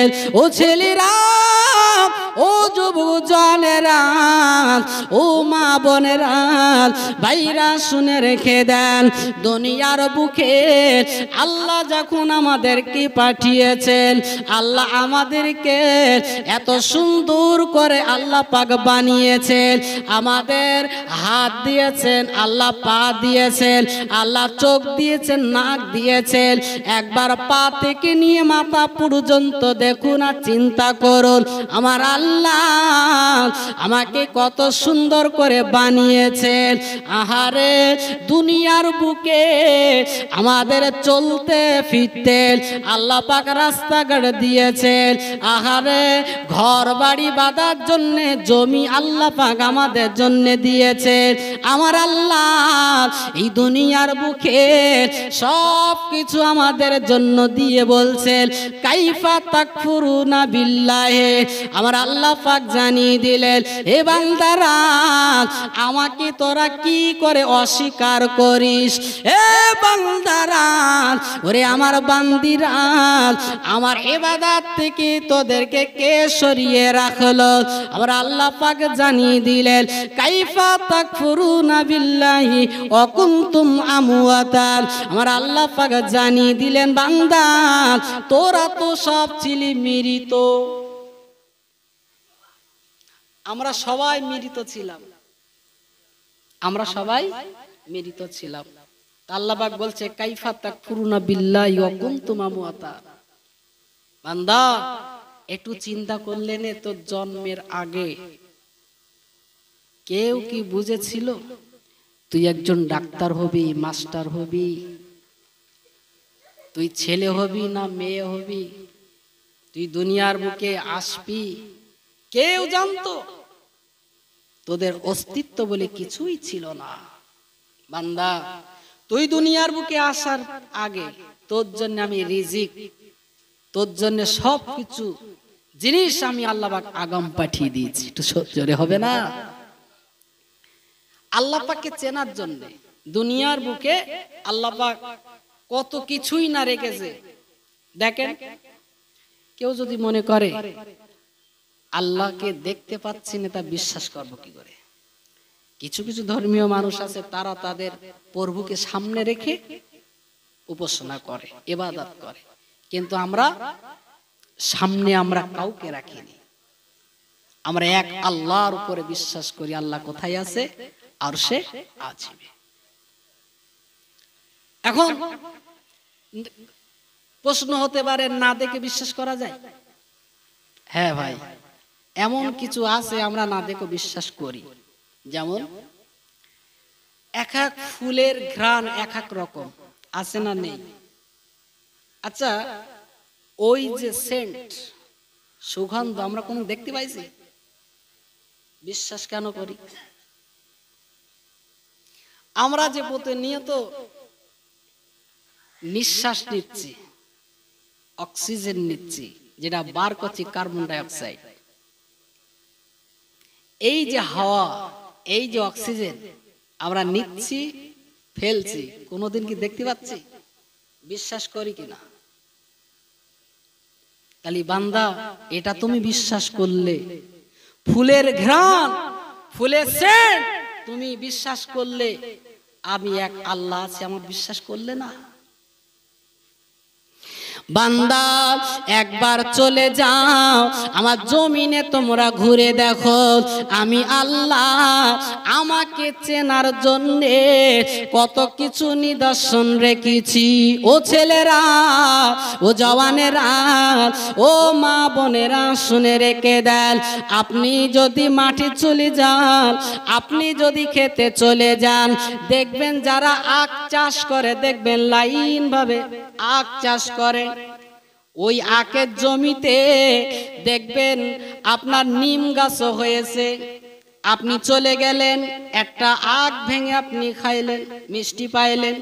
ও ছেলেরা, ও যুবজনেরা, ও মা বোনেরা, ভাইরা শুনে রেখে দেন, দুনিয়ার বুকে আল্লাহ যখন আমাদেরকে পাঠিয়েছেন, আল্লাহ আমাদেরকে এত সুন্দর করে আল্লাহ পাক বানিয়েছেন। আমাদের হাত দিয়েছেন, আল্লাহ পা দিয়েছেন, আল্লাহ চোখ দিয়েছেন, নাক দিয়েছেন। একবার পা থেকে নিয়ে মাথা পর্যন্ত দেখুন আর চিন্তা করুন, আমার আল্লাহ আমাকে কত সুন্দর করে বানিয়েছেন। আহারে, দুনিয়ার বুকে আমাদের চলতে ফিরতে আল্লাহ পাক রাস্তাঘাট দিয়েছেন। আহারে, ঘর বাড়ি বাঁধার জন্য জমি আল্লাহ পাক আমাদের জন্য দিয়েছেন। আমার আল্লাহ এই দুনিয়ার বুকে সব কিছু আমাদের জন্য দিয়ে বলছেন, কাইফা তাকফুরুনা বিল্লাহি। আমার আল্লাহ পাক জানিয়ে দিলেন, হে বান্দারা, আমাকে তোরা কি করে অস্বীকার করিস? হে বান্দারা, ওরে আমার বান্দিরা, আমার ইবাদত থেকে তোদেরকে কে সরিয়ে রাখলো? আমার আল্লাহ পাক জানিয়ে দিলেন, কাইফা তাকফুরুনা বিল্লাহি ওয়া কুনতুম আমওয়াতান। আমার আল্লাহ পাক জানিয়ে দিলেন, বান্দা, তোরা তো সব ছিলি মৃত। আমরা সবাই মৃত ছিলাম, আমরা সবাই মৃত ছিলাম। আল্লাহ পাক বলছে, কাইফা তাকফুরুনা বিল্লাহি ওয়া কুনতুম আমওয়াতান। বান্দা, একটু চিন্তা করলেন, তো জন্মের আগে কেউ কি বুঝেছিল তুই একজন ডাক্তার হবি, মাস্টার হবি, তুই ছেলে হবি না মেয়ে হবি, তুই দুনিয়ার বুকে আসবি? কেউ জানতো? তোদের অস্তিত্ব বলে কিছুই ছিল না। বান্দা, তুই দুনিয়ার বুকে আসার আগে তোর জন্য আমি রিজিক, তোর জন্য সব কিছু জিনিস আমি আল্লাহ পাক আগাম পাঠিয়ে দিয়েছি। একটু জোরে হবে না? আল্লাহ পাককে চেনার জন্য দুনিয়ার বুকে আল্লাহ পাক কত কিছুই না রেখেছে। দেখেন, কেউ যদি মনে করে আল্লাহকে দেখতে পাচ্ছি না, তা বিশ্বাস করবো কি করে? কিছু কিছু ধর্মীয় মানুষ আছে, তারা তাদের প্রভুকে সামনে রেখে উপাসনা করে, ইবাদত করে, কিন্তু আমরা সামনে আমরা কাউকে রাখিনি। আমরা এক আল্লাহর উপরে বিশ্বাস করি। আল্লাহ কোথায় আছে? আরশে আজিমে। এখন প্রশ্ন হতে পারে, না দেখে বিশ্বাস করা যায়? হ্যাঁ ভাই, এমন কিছু আছে আমরা না দেখে বিশ্বাস করি। যেমন এক এক ফুলের ঘ্রাণ এক এক রকম, আছে না নেই? আচ্ছা, ওই যে সেন্ট, সুগন্ধ আমরা কোনো দেখতে পাইছি? বিশ্বাস কেন করি? আমরা যে প্রতিনিয়ত নিঃশ্বাস নিচ্ছি, অক্সিজেন নিচ্ছি, যেটা বার করছি কার্বন ডাই অক্সাইড, এই যে হাওয়া, এই যে অক্সিজেন আমরা নিচ্ছি, ফেলছি, কোনোদিন কি দেখতে পাচ্ছি? বিশ্বাস করি কিনা? তাহলে বান্দা, এটা তুমি বিশ্বাস করলে, ফুলের ঘ্রাণ, ফুলের সেন্ট তুমি বিশ্বাস করলে, আমি এক আল্লাহ আছে আমার বিশ্বাস করলে না? বান্দা, একবার চলে যাও আমার জমিনে, তোমরা ঘুরে দেখো, আমি আল্লাহ আমাকে চেনার জন্য কত কিছু নিদর্শন রেখেছি। ও ছেলেরা, ও জওয়ানেরা, ও মা বোনেরা, শুনে রেখে দেন, আপনি যদি মাঠে চলে যান, আপনি যদি খেতে চলে যান, দেখবেন যারা আখ চাষ করে, দেখবেন লাইন ভাবে আখ চাষ করে। ওই আখের জমিতে দেখবেন আপনার নিম গাছও হয়েছে। আপনি চলে গেলেন, একটা আখ ভেঙে আপনি খাইলেন, মিষ্টি পাইলেন।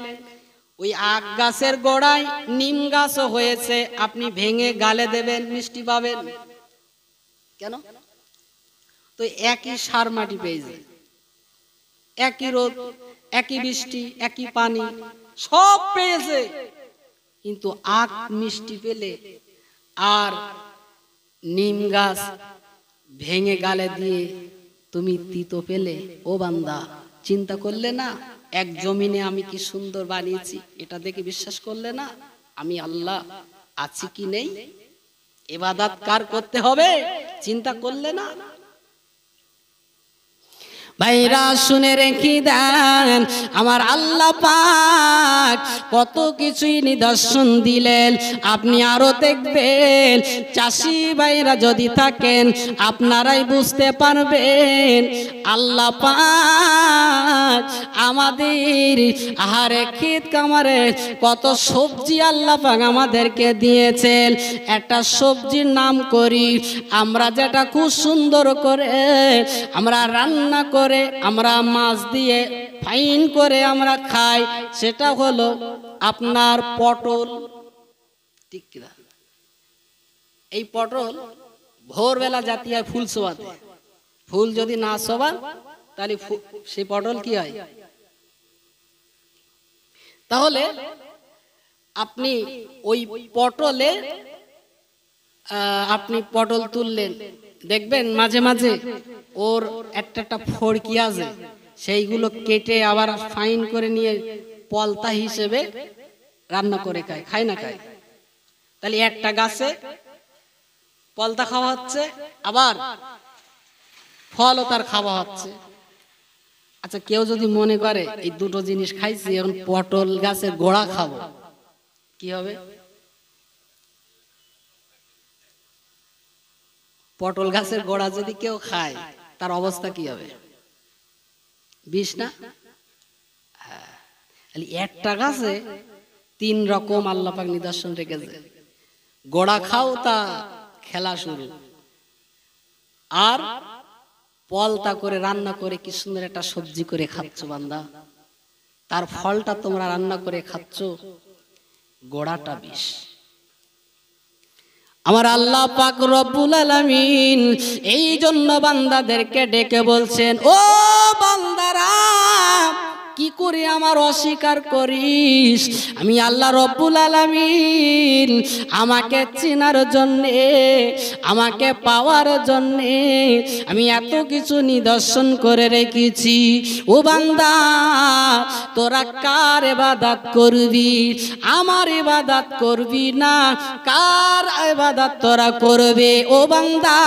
ওই আখ গাছের গোড়ায় নিম গাছও হয়েছে, আপনি ভেঙে গালে দেবেন, মিষ্টি পাবেন। কেন? তো একই সার মাটি পেয়েছে, একই রোদ, একই বৃষ্টি, একই পানি, সব পেয়েছে, কিন্তু আখ মিষ্টি পেলে আর নিম গাছ ভেঙে গালে দিয়ে তুমি তিতো পেলে, ও বান্দা চিন্তা করলে না এক জমিনে আমি কি সুন্দর বানিয়েছি, এটা দেখে বিশ্বাস করলে না আমি আল্লাহ আছি কি নেই, ইবাদত কার করতে হবে, চিন্তা করলে না? ভাইরা শুনে রেখে দেন, আমার আল্লাহ পাক কত কিছুই নিদর্শন দিলেন, আপনি আরো দেখবেন। চাষি ভাইরা যদি থাকেন আপনারাই বুঝতে পারবেন আল্লাহ পাক আমাদের আহারে ক্ষেত কামারে কত সবজি আল্লাহ পাক আমাদেরকে দিয়েছেন। একটা সবজির নাম করি আমরা, যেটা খুব সুন্দর করে আমরা রান্না করে আমরা মাছ দিয়ে ফাইন করে আমরা খাই, সেটা হলো আপনার পটল। ঠিক কিনা? এই পটল ভোরবেলা জাতীয় ফুল শোভাতে, ফুল যদি না শোভান তাহলে সেই পটল কি হয়? তাহলে আপনি ওই পটলে আপনি পটল তুললেন, দেখবেন মাঝে মাঝে ওর একটা ফড়কি আছে, সেইগুলো কেটে আবার ফাইন করে নিয়ে পলতা হিসেবে রান্না করে খায়, খায় না খায়? তাহলে একটা গাছে পলতা খাওয়া হচ্ছে, আবার ফলও তার খাওয়া হচ্ছে। আচ্ছা, কেউ যদি মনে করে এই দুটো জিনিস খাইছি, এখন পটল গাছের গোড়া খাবো, কি হবে? পটল গাছের গোড়া যদি কেউ খায় তার অবস্থা কি হবে? বিষ না? একটা গাছে 3 রকম আল্লাহ পাক নিদর্শন রেখেছে। গোড়া খাও তা খেলা শুরু, আর পলতা করে রান্না করে কি সুন্দর একটা সবজি করে খাচ্ছ বান্দা, তার ফলটা তোমরা রান্না করে খাচ্ছ, গোড়াটা বিষ। আমার আল্লাহ পাক রব্বুল আলামিন এই জন্য বান্দাদেরকে ডেকে বলছেন, ও বান্দারা কি করে আমার অস্বীকার করিস? আমি আল্লাহ রব্বুল আলামিন আমাকে চেনার জন্যে, আমাকে পাওয়ার জন্যে আমি এত কিছু নিদর্শন করে রেখেছি। ও বান্দা, তোরা কার ইবাদত করবি? আমার ইবাদত করবি না, কার ইবাদত তোরা করবে? ও বান্দা,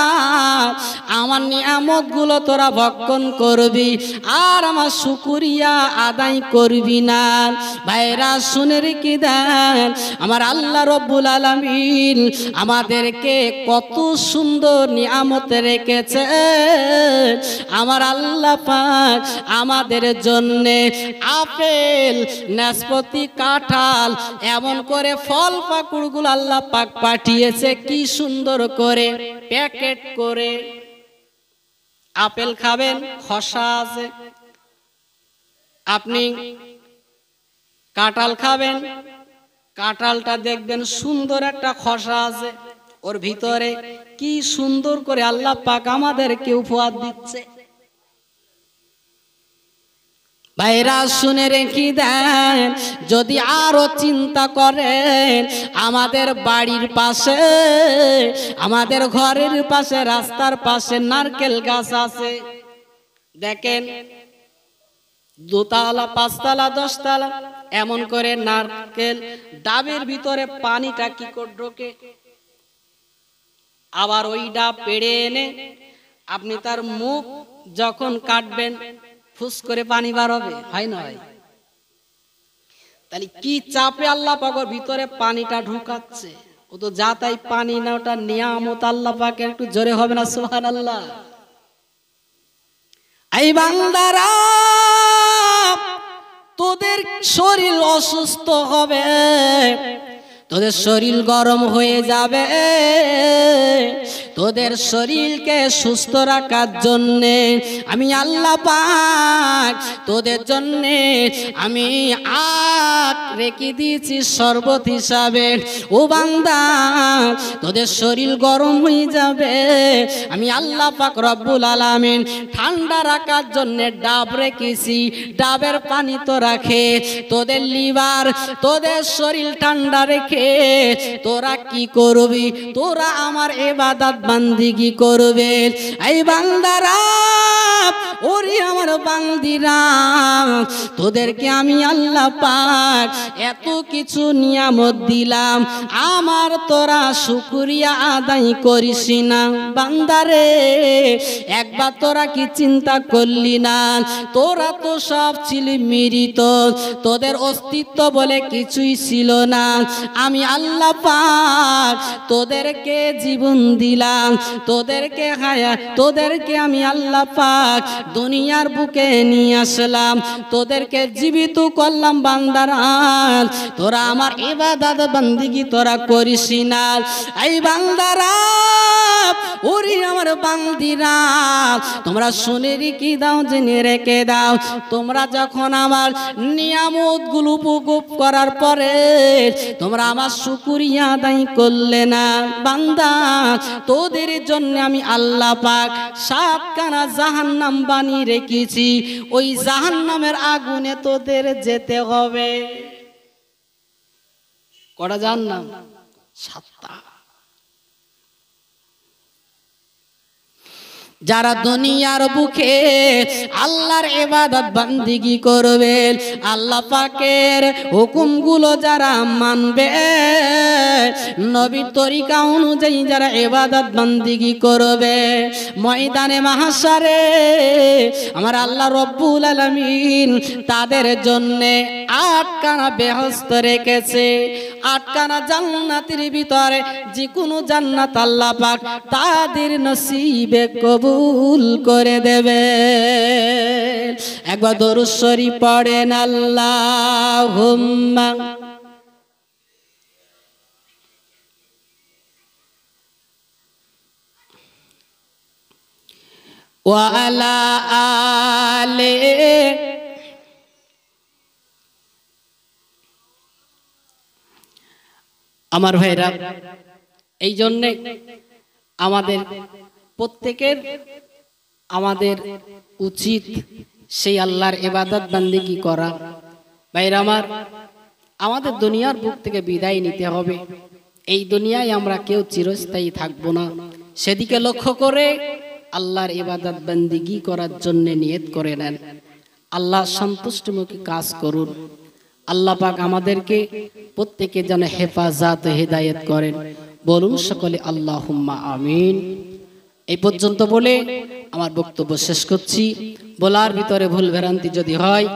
আমার নিয়ামত গুলো তোরা ভক্ষণ করবি আর আমার শুকরিয়া আদায় করবি না। ভাইরা শুনে রেখে দেন, আমার আল্লাহ রব্বুল আলামিন আমাদেরকে কত সুন্দর নিয়ামত রেখেছে। আমার আল্লাহ পাক আমাদের জন্যে আপেল, নাশপাতি, কাঁঠাল এমন করে ফল পাকুড়গুলো আল্লাহ পাক পাঠিয়েছে, কি সুন্দর করে প্যাকেট করে। আপেল খাবেন, খোসা আছে, আপনি কাঁঠাল খাবেন, কাঁঠালটা দেখবেন সুন্দর একটা খোসা আছে, ওর ভিতরে কি সুন্দর করে আল্লাহ পাক আমাদেরকে উপহার দিচ্ছে। ভাইরা শুনে রেখে দেন, যদি আরো চিন্তা করেন, আমাদের বাড়ির পাশে, আমাদের ঘরের পাশে, রাস্তার পাশে নারকেল গাছ আছে, দেখেন 2 তলা 5 তলা 10 তলা এমন করে নারকেল ডাবের ভিতরে পানিটা কি করে ঢোকে, আবার ওই ডাব পেড়ে এনে আপনি তার মুখ যখন কাটবেন ফুস করে পানি বার হবে, হয় না হয়? তাহলে কি চাপে আল্লাহ পাক ওর ভিতরে পানিটা ঢুকাচ্ছে, ও তো যা তাই পানি না, ওটা নিয়ামত আল্লাহ পাকের। একটু জোরে হবে না সুবহানাল্লাহ? এই বান্দারা, তোদের শরীর অসুস্থ হবে, তোদের শরীর গরম হয়ে যাবে, তোদের শরীরকে সুস্থ রাখার জন্যে আমি আল্লাহ পাক তোদের জন্যে আমি আখ রেখে দিয়েছি শরবত হিসাবে। ও বান্দা, তোদের শরীর গরম হয়ে যাবে, আমি আল্লাহ পাক রব্বুল আলামিন ঠান্ডা রাখার জন্যে ডাব রেখেছি। ডাবের পানি তো রাখে তোদের লিভার, তোদের শরীর ঠান্ডা রেখে তোরা কি করবি? তোরা আমার ইবাদত বান্দিগি করবে। এই বান্দারা, ওরে আমার বান্দিরা, তোদেরকে আমি আল্লাহ পাক এত কিছু নিয়ামত দিলাম, আমার তোরা শুকরিয়া আদায় করিস না। বান্দারে, একবার তোরা কি চিন্তা করলি না? তোরা তো সব ছিলি মৃত, তোদের অস্তিত্ব বলে কিছুই ছিল না। আমি আল্লাহ পাক তোদেরকে জীবন দিলাম, তোদেরকে হায়াত, তোদেরকে আমি আল্লাহ পাক দুনিয়ার বুকে নিয়ে আসলাম, তোদেরকে জীবিত করলাম। বান্দারা, তোরা আমার ইবাদত বান্দিগি তোরা করিস না। এই বান্দারা, ওরে আমার বান্দিরা, তোমরা শুনে রেখে দাও, জেনে রেখে দাও, তোমরা যখন আমার নিয়ামত গুলো উপভোগ করার পরে তোমরা আমার শুকরিয়া আদায় করলে না, বান্দা, তোদের জন্য আমি আল্লাহ পাক 7 খানা জাহান্নাম বানিয়ে রেখেছি। ওই জাহান্নামের আগুনে তোদের যেতে হবে। কটা জাহান্নাম? 7টা। যারা দুনিয়ার বুকে আল্লাহর ইবাদত বান্দিগি করবে, আল্লাহ পাকের হুকুমগুলো যারা মানবে, নবীর তরিকা অনুযায়ী যারা ইবাদত বান্দিগি করবে, ময়দানে মাহশারে আমার আল্লাহ রব্বুল আলামিন তাদের জন্য 8 খানা বেহেশত রেখেছে। 8 খানা জান্নাতের ভিতরে যে কোনো জান্নাত আল্লাহ পাক তাদের নসিবে কবুল করে দেবে। একবার দরুদ শরীফ পড়েন, আল্লাহুম্মা ওয়া আলা আলি। আমার ভাইরা, এই জন্যে আমাদের প্রত্যেকের আমাদের উচিত সেই আল্লাহর ইবাদত বান্দিগি করা। ভাইরা আমার, আমাদের দুনিয়ার বুক থেকে বিদায় নিতে হবে। এই দুনিয়ায় আমরা কেউ চিরস্থায়ী থাকবো না। সেদিকে লক্ষ্য করে আল্লাহর ইবাদত বান্দিগি করার জন্য নিয়ত করে নেন। আল্লাহ সন্তুষ্টমুখী কাজ করুন। আল্লাহ পাক আমাদেরকে প্রত্যেকে যেন হেফাজত হেদায়েত করেন। বলুন সকলে আল্লাহুম্মা আমিন। এই পর্যন্ত বলে আমার বক্তব্য শেষ করছি। বলার ভিতরে ভুল ভ্রান্তি যদি হয়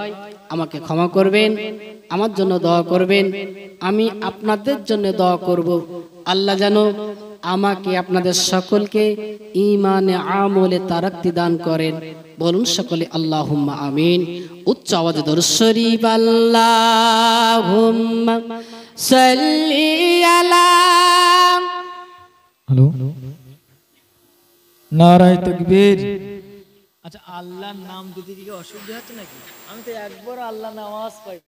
আমাকে ক্ষমা করবেন, আমার জন্য দোয়া করবেন, আমি আপনাদের জন্য দোয়া করব। আল্লাহ যেন আমাকে আপনাদের সকলকে ঈমানে আমলে তারাক্কি দান করেন। বলুন সকলে আল্লাহুম্মা আমিন। উচ্চ আওয়াজে দরুদ শরীফ। আল্লাহুম্মা সাল্লি আলা। হ্যালো, নারায়ে তাকবীর। আচ্ছা, আল্লাহর নাম দিতে কি অসুবিধা হচ্ছে নাকি? আমি তো একবার আল্লাহ নামাজ পাই।